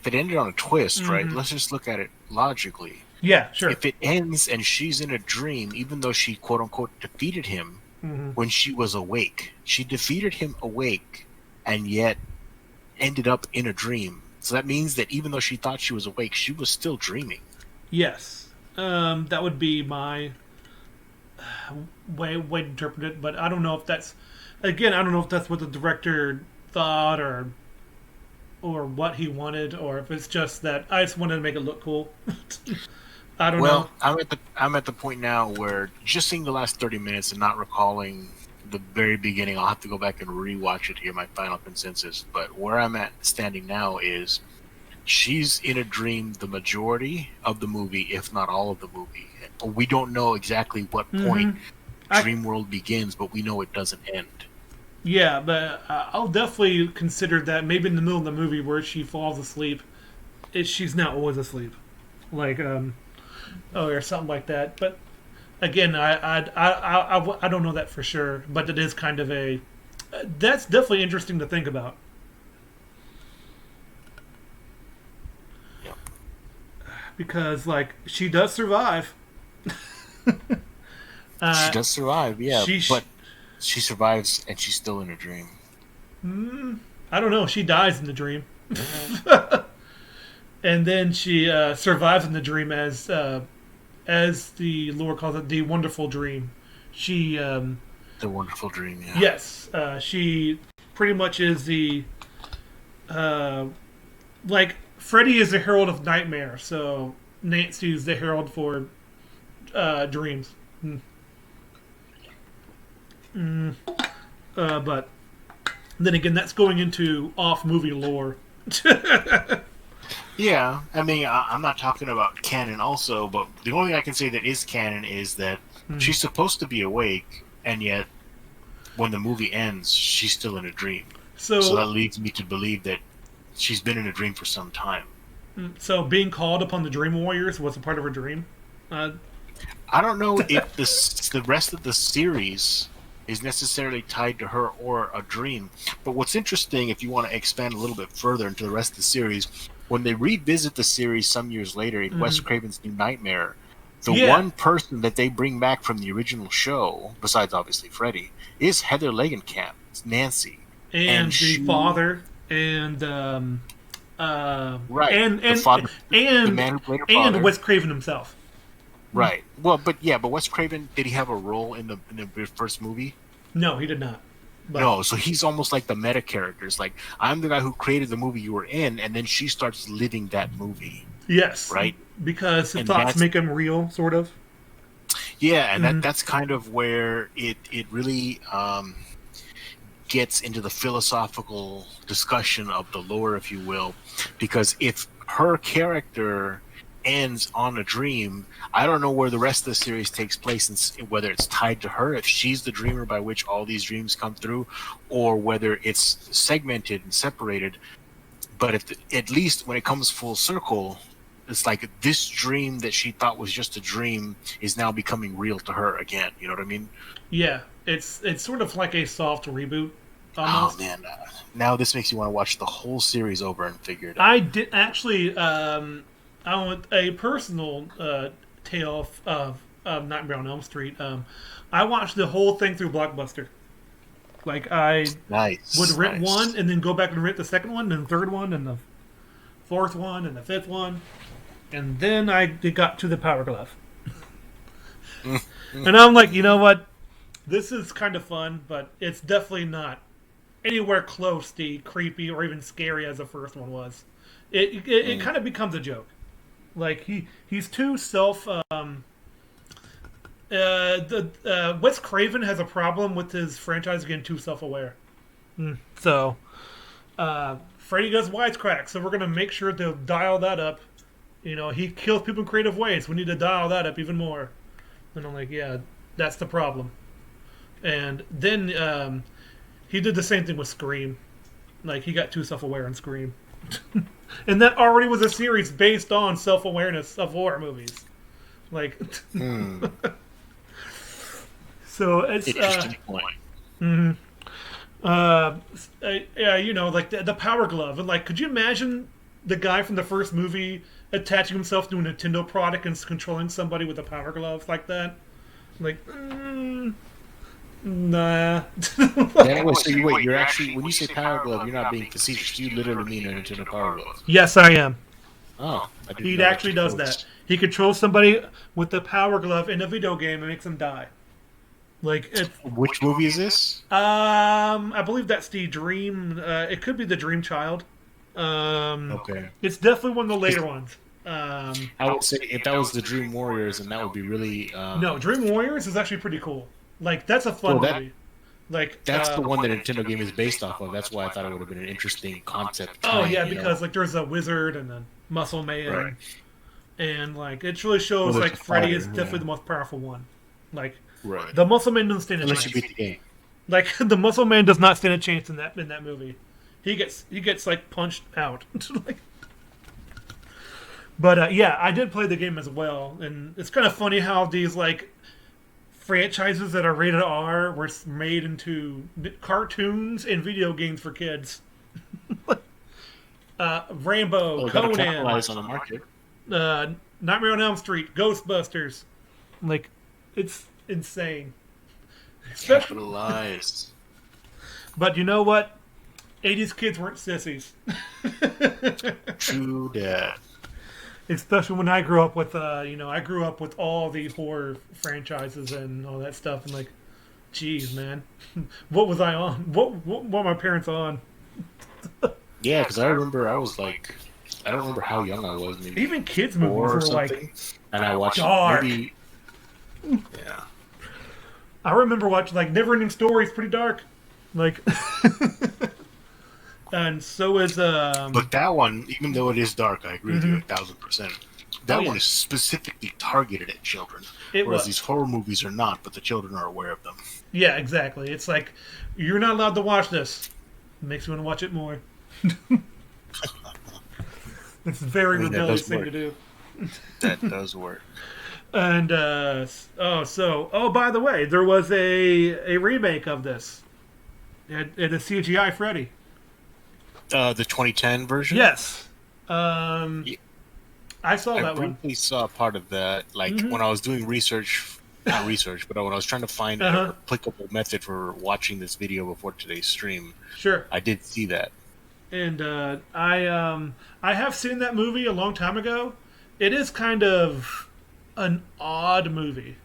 it ended on a twist, right? mm-hmm. Let's just look at it logically. Yeah, sure. If it ends and she's in a dream, even though she quote unquote defeated him Mm-hmm. when she was awake, she defeated him awake and yet ended up in a dream. So that means that even though she thought she was awake, she was still dreaming. Yes. That would be my way to interpret it, but I don't know if that's again. I don't know if that's what the director thought or what he wanted, or if it's just that I just wanted to make it look cool. I don't know. Well, I'm at the point now where just seeing the last 30 minutes and not recalling the very beginning, I'll have to go back and rewatch it to hear my final consensus. But where I'm at standing now is she's in a dream the majority of the movie, if not all of the movie. We don't know exactly what point Dream World begins, but we know it doesn't end. Yeah, but I'll definitely consider that maybe in the middle of the movie where she falls asleep, she's not always asleep, like or something like that. But again, I don't know that for sure, but it is kind of a that's definitely interesting to think about. Yep. Because like she does survive. She does survive, yeah, she but she survives and she's still in a dream. I don't know. She dies in the dream, and then she survives in the dream as the lore calls it, the wonderful dream. She The wonderful dream, yeah. yes, she pretty much is the like Freddy is the herald of nightmare, so Nancy's the herald for dreams. But then again, that's going into off movie lore. Yeah, I mean, I'm not talking about canon also, but the only thing I can say that is canon is that she's supposed to be awake, and yet when the movie ends, she's still in a dream. So that leads me to believe that she's been in a dream for some time. So being called upon the Dream Warriors was a part of her dream. I don't know if the rest of the series is necessarily tied to her or a dream. But what's interesting, if you want to expand a little bit further into the rest of the series, when they revisit the series some years later in Wes Craven's New Nightmare, the one person that they bring back from the original show, besides obviously Freddy, is Heather Langenkamp. It's Nancy. And the father and right. and the father, and the man who played her father. and Wes Craven himself. Right. Well, but Wes Craven, did he have a role in the first movie? No, he did not. But, no, so he's almost like the meta character. It's like, I'm the guy who created the movie you were in, and then she starts living that movie. Yes. Right? Because his thoughts make him real, sort of. Yeah, and that's kind of where it really gets into the philosophical discussion of the lore, if you will. Because if her character ends on a dream, I don't know where the rest of the series takes place, and whether it's tied to her, if she's the dreamer by which all these dreams come through, or whether it's segmented and separated. But at least when it comes full circle, it's like this dream that she thought was just a dream is now becoming real to her again. You know what I mean? Yeah, it's sort of like a soft reboot. Almost. Oh man, now this makes you want to watch the whole series over and figure it out. I did actually. I want a personal tale of Nightmare on Elm Street. I watched the whole thing through Blockbuster. Like I would rent one and then go back and rent the second one and the third one and the fourth one and the fifth one, and then I got to the Power Glove. And I'm like, you know what? This is kind of fun, but it's definitely not anywhere close to creepy or even scary as the first one was. It kind of becomes a joke. Like he's too self. Wes Craven has a problem with his franchise getting too self-aware. So Freddy does wisecrack, so we're gonna make sure to dial that up. You know, he kills people in creative ways. We need to dial that up even more. And I'm like, yeah, that's the problem. And then he did the same thing with Scream. Like he got too self-aware in Scream. And that already was a series based on self-awareness of horror movies. Like, so it's interesting point. Yeah, you know, like the Power Glove, and like, could you imagine the guy from the first movie attaching himself to a Nintendo product and controlling somebody with a Power Glove like that? Like, Nah. Yeah, wait, so you wait, you're actually when you say Power Glove, you're not being facetious. You literally mean a Nintendo Power Glove. Yes, I am. Oh, I didn't He know that actually took does that. place. He controls somebody with the power glove in a video game and makes them die. Like it. Which movie is this? I believe that's the Dream. It could be the Dream Child. Okay. It's definitely one of the 'Cause later ones. I would say if that was the Dream Warriors, then that would be really. No, Dream Warriors is actually pretty cool. Like that's a fun Well, that movie. Like that's the one that Nintendo game is based off of. That's why I thought it would have been an interesting concept oh tie-in. yeah, You know, because like there's a wizard and a muscle right? man, and like it really shows Well, there's like a Freddy fighter, is definitely yeah. the most powerful one. Like Right. the muscle man doesn't stand a Unless you chance. beat the game. Like the muscle man does not stand a chance in that movie. He gets like punched out. Like, but yeah, I did play the game as well, and it's kind of funny how these like franchises that are rated R were made into cartoons and video games for kids. Rambo, Well, got to Conan, capitalize on the market. uh, Nightmare on Elm Street, Ghostbusters. Like, it's insane. Especially, Capitalize. but you know what? 80s kids weren't sissies. True that. Especially when I grew up with, I grew up with all the horror franchises and all that stuff. And like, geez, man, what was I on? What were my parents on? Yeah, because I remember I was like, I don't remember how young I was, maybe Even kids' movies 4 or were something. like And I watched dark. maybe. Yeah. I remember watching like Neverending Story is pretty dark. Like, and so is But that one, even though it is dark, I agree with you 1,000%. That Oh, yeah. one is specifically targeted at children, It whereas was. these horror movies are not, but the children are aware of them. Yeah, exactly. It's like you're not allowed to watch this. It makes you want to watch it more. It's a very I mean, that rebellious does thing work. to do. That does work. And by the way, there was a remake of this. It a CGI Freddy. The 2010 version? Yes. Yeah. I saw I that one. briefly saw part of that, like when I was doing research, not research, but when I was trying to find an Uh-huh. applicable method for watching this video before today's stream. Sure. I did see that. And I have seen that movie a long time ago. It is kind of an odd movie.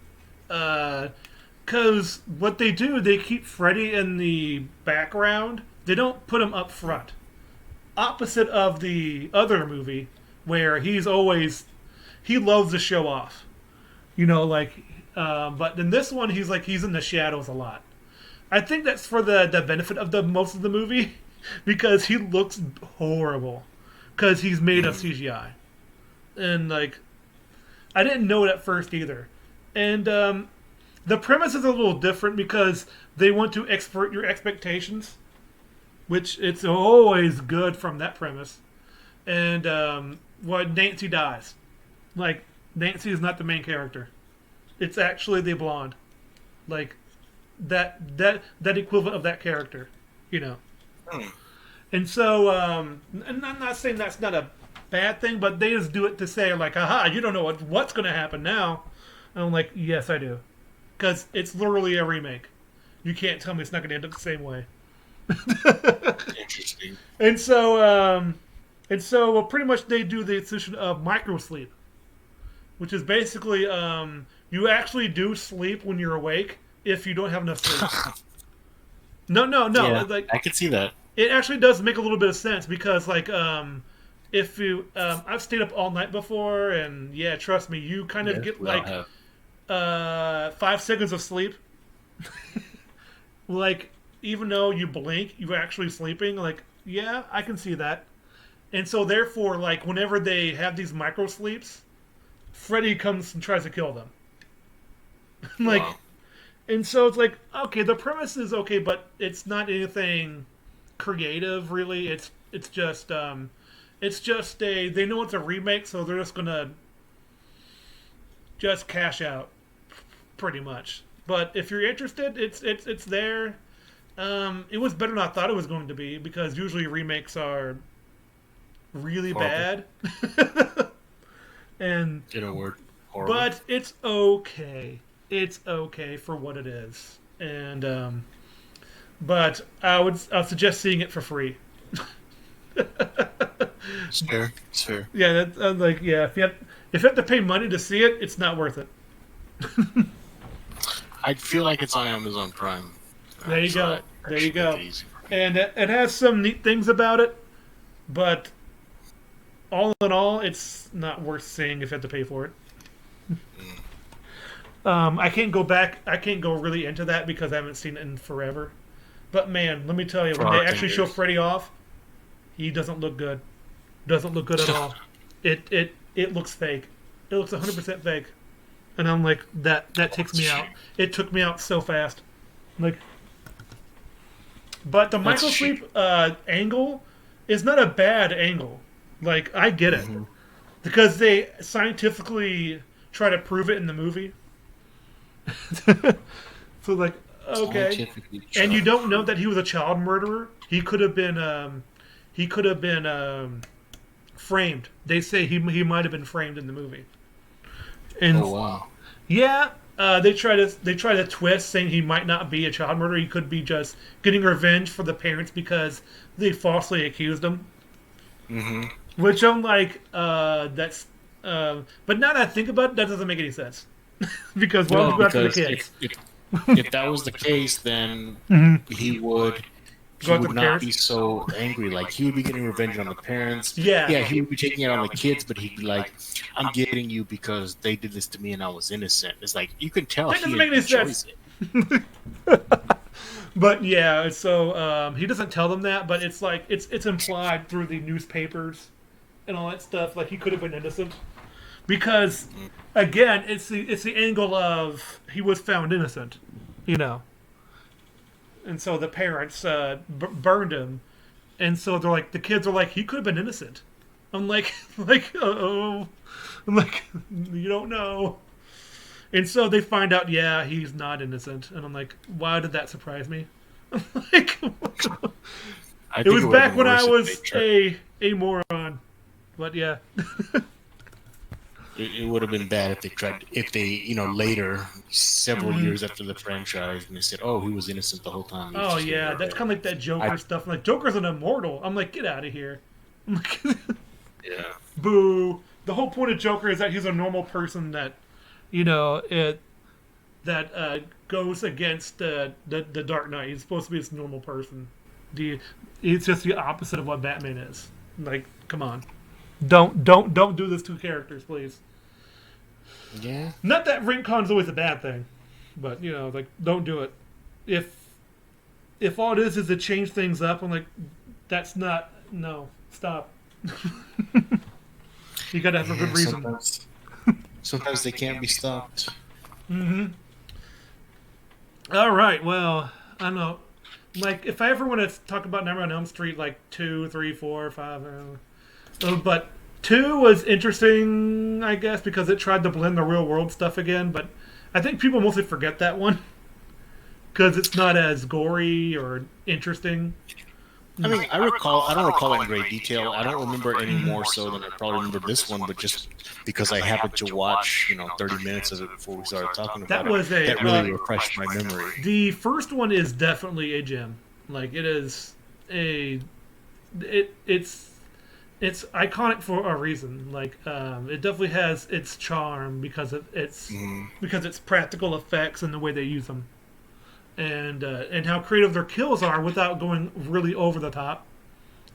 Because what they do, they keep Freddy in the background. They don't put him up front. Opposite of the other movie, where he loves to show off. But in this one, he's in the shadows a lot. I think that's for the benefit of the most of the movie, because he looks horrible, because he's made of CGI, and like I didn't know it at first either, and the premise is a little different because they want to expert your expectations, which it's always good from that premise, and Nancy dies, like Nancy is not the main character, it's actually the blonde, like that equivalent of that character, you know. Hmm. And so, and I'm not saying that's not a bad thing, but they just do it to say like, "Aha, you don't know what's going to happen now." And I'm like, "Yes, I do," because it's literally a remake. You can't tell me it's not going to end up the same way. Interesting. And so pretty much they do the solution of microsleep, which is basically you actually do sleep when you're awake if you don't have enough sleep. No. Yeah, Like I could see that. it actually does make a little bit of sense because like if you I've stayed up all night before, and yeah, trust me, you kind of Yes, get we all like have. 5 seconds of sleep. Like even though you blink, you're actually sleeping. Like yeah, I can see that. And so therefore, like whenever they have these micro sleeps, Freddy comes and tries to kill them. Like, Wow. and so it's like okay, the premise is okay, but it's not anything creative really. It's just they know it's a remake, so they're just gonna just cash out pretty much. But if you're interested, it's there. It was better than I thought it was going to be because usually remakes are really Horrible. bad. And In a word, horrible. but it's okay. It's okay for what it is. and but I would suggest seeing it for free. It's fair. It's fair. Yeah, I'm like, yeah, if you have to pay money to see it, it's not worth it. I feel like it's on Amazon Prime. There you So go. that There you should go. make it easy. And it has some neat things about it, but all in all, it's not worth seeing if you have to pay for it. I can't go back. I can't go really into that because I haven't seen it in forever. But man, let me tell you, For when they our 10 actually show years. Freddy off, he doesn't look good. Doesn't look good at all. It looks fake. It looks 100% fake. And I'm like, that takes me out. It took me out so fast. Like, but the That's Michael a shame. Sleep angle is not a bad angle. Like, I get it Mhm. because they scientifically try to prove it in the movie. So like, okay, Scientifically and you tried. don't know that he was a child murderer. He could have been framed. They say he might have been framed in the movie. And Oh wow. yeah, they try to twist saying he might not be a child murderer. He could be just getting revenge for the parents because they falsely accused him. hmm Which I'm like, but now that I think about it, that doesn't make any sense. Because why would No, you go after the because kids? if that was the case, then he would Go he after would the not parents? be so angry. Like he would be getting revenge on the parents. Yeah. Yeah, he would be taking it on the kids, but he'd be like, "I'm getting you because they did this to me and I was innocent." It's like you can tell That doesn't he make any enjoys sense. it. But yeah, so he doesn't tell them that, but it's like it's implied through the newspapers and all that stuff. Like he could have been innocent because, again, it's the angle of he was found innocent, you know, and so the parents burned him, and so they're like the kids are like he could have been innocent. I'm like like oh, I'm like you don't know. And so they find out, yeah, he's not innocent. And I'm like, why did that surprise me? Like, I it think was would have back been when I worse if they was tried. a moron. But yeah. It would have been bad if they tried, if they, later, several years after the franchise, and they said, "Oh, he was innocent the whole time." He was Oh just getting yeah, that's kind of like that revenge." Joker stuff. Like Joker's an immortal. I'm like, get out of here. I'm like, Yeah. boo. The whole point of Joker is that he's a normal person that, that goes against the Dark Knight. He's supposed to be this normal person. It's just the opposite of what Batman is. Like, come on, don't do this to characters, please. Yeah. Not that Rincon always a bad thing, but like don't do it. If all it is to change things up, I'm like, that's not no stop. You gotta have a good reason. Sometimes they can't be stopped. Mm-hmm. All right. Well, I don't know. Like, if I ever want to talk about Nightmare on Elm Street, like 2, 3, 4, 5, I don't know. But 2 was interesting, I guess, because it tried to blend the real world stuff again. But I think people mostly forget that one because it's not as gory or interesting. I mean, I don't recall it in great detail. I don't remember it any more so than I probably remember this one, but just because I happened to watch, 30 minutes of it before we started talking about That was that really refreshed my memory. The first one is definitely a gem. Like it is it's iconic for a reason. Like it definitely has its charm because of its practical effects and the way they use them, and how creative their kills are without going really over the top.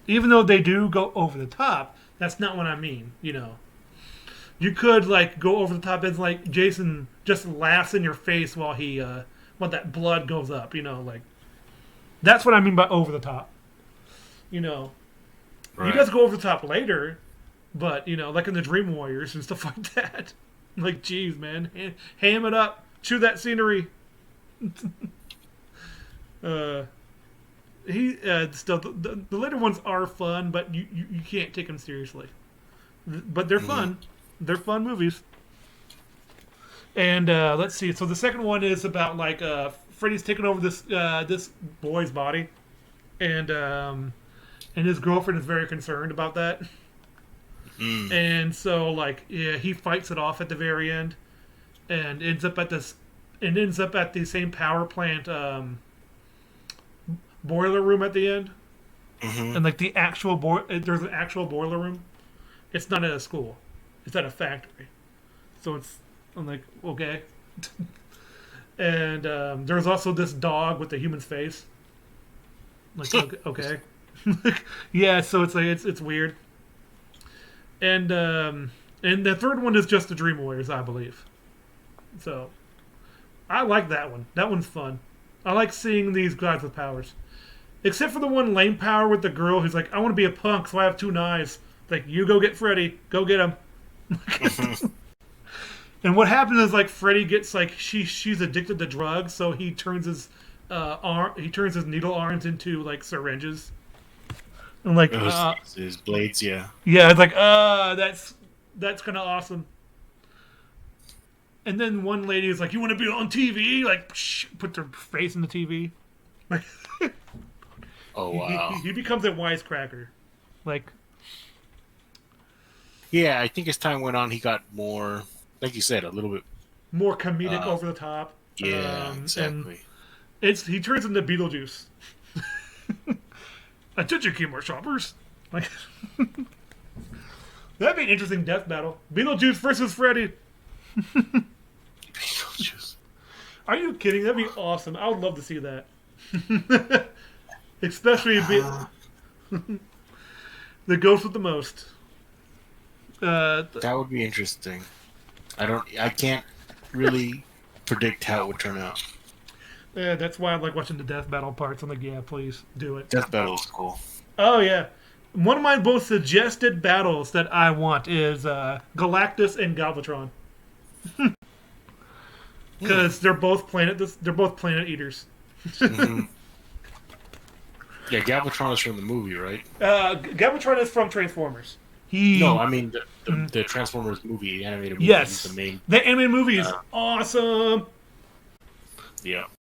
Even though they do go over the top, that's not what I mean. You could like go over the top and like Jason just laughs in your face while while that blood goes up. Like that's what I mean by over the top. Right. He does go over the top later, but like in the Dream Warriors and stuff like that. Like, geez, man, ham it up, chew that scenery. Still the later ones are fun, but you can't take them seriously. But they're fun. They're fun movies. And let's see. So the second one is about like Freddy's taking over this boy's body, and his girlfriend is very concerned about that. And so like he fights it off at the very end, and ends up at this it ends up at the same power plant boiler room at the end, Hmm. and like the actual there's an actual boiler room. It's not at a school; it's at a factory. So I'm like, okay. And there's also this dog with the human's face. Like, okay. Yeah, so it's like it's weird. And the third one is just the Dream Warriors, I believe. So I like that one. That one's fun. I like seeing these guys with powers. Except for the one lame power with the girl who's like, I want to be a punk, so I have two knives. It's like, you go get Freddy. Go get him. And what happens is like Freddy gets like she's addicted to drugs, so he turns his needle arms into like syringes. And like His blades, yeah. yeah, it's like that's kind of awesome. And then one lady is like, "You want to be on TV?" Like, put their face in the TV. Like, Oh wow. he becomes a wisecracker. Like, Yeah, I think as time went on, he got more, like you said, a little bit. more comedic, over the top. Yeah, And exactly. he turns into Beetlejuice. Attention, keyboard shoppers. Like, that'd be an interesting death battle. Beetlejuice versus Freddy. Beetlejuice. Are you kidding? That'd be awesome. I would love to see that. Especially the ghost with the most. That would be interesting. I can't really predict how it would turn out. That's why I like watching the death battle parts. I'm like, yeah, please do it. Death Battle is cool. Oh yeah, one of my most suggested battles that I want is Galactus and Galvatron, because they're both planet eaters. Hmm. Yeah, Galvatron is from the movie, right? Galvatron is from Transformers. He No, I mean the Transformers movie, the animated movie. yes, He's the main. the animated movie is awesome. Yeah.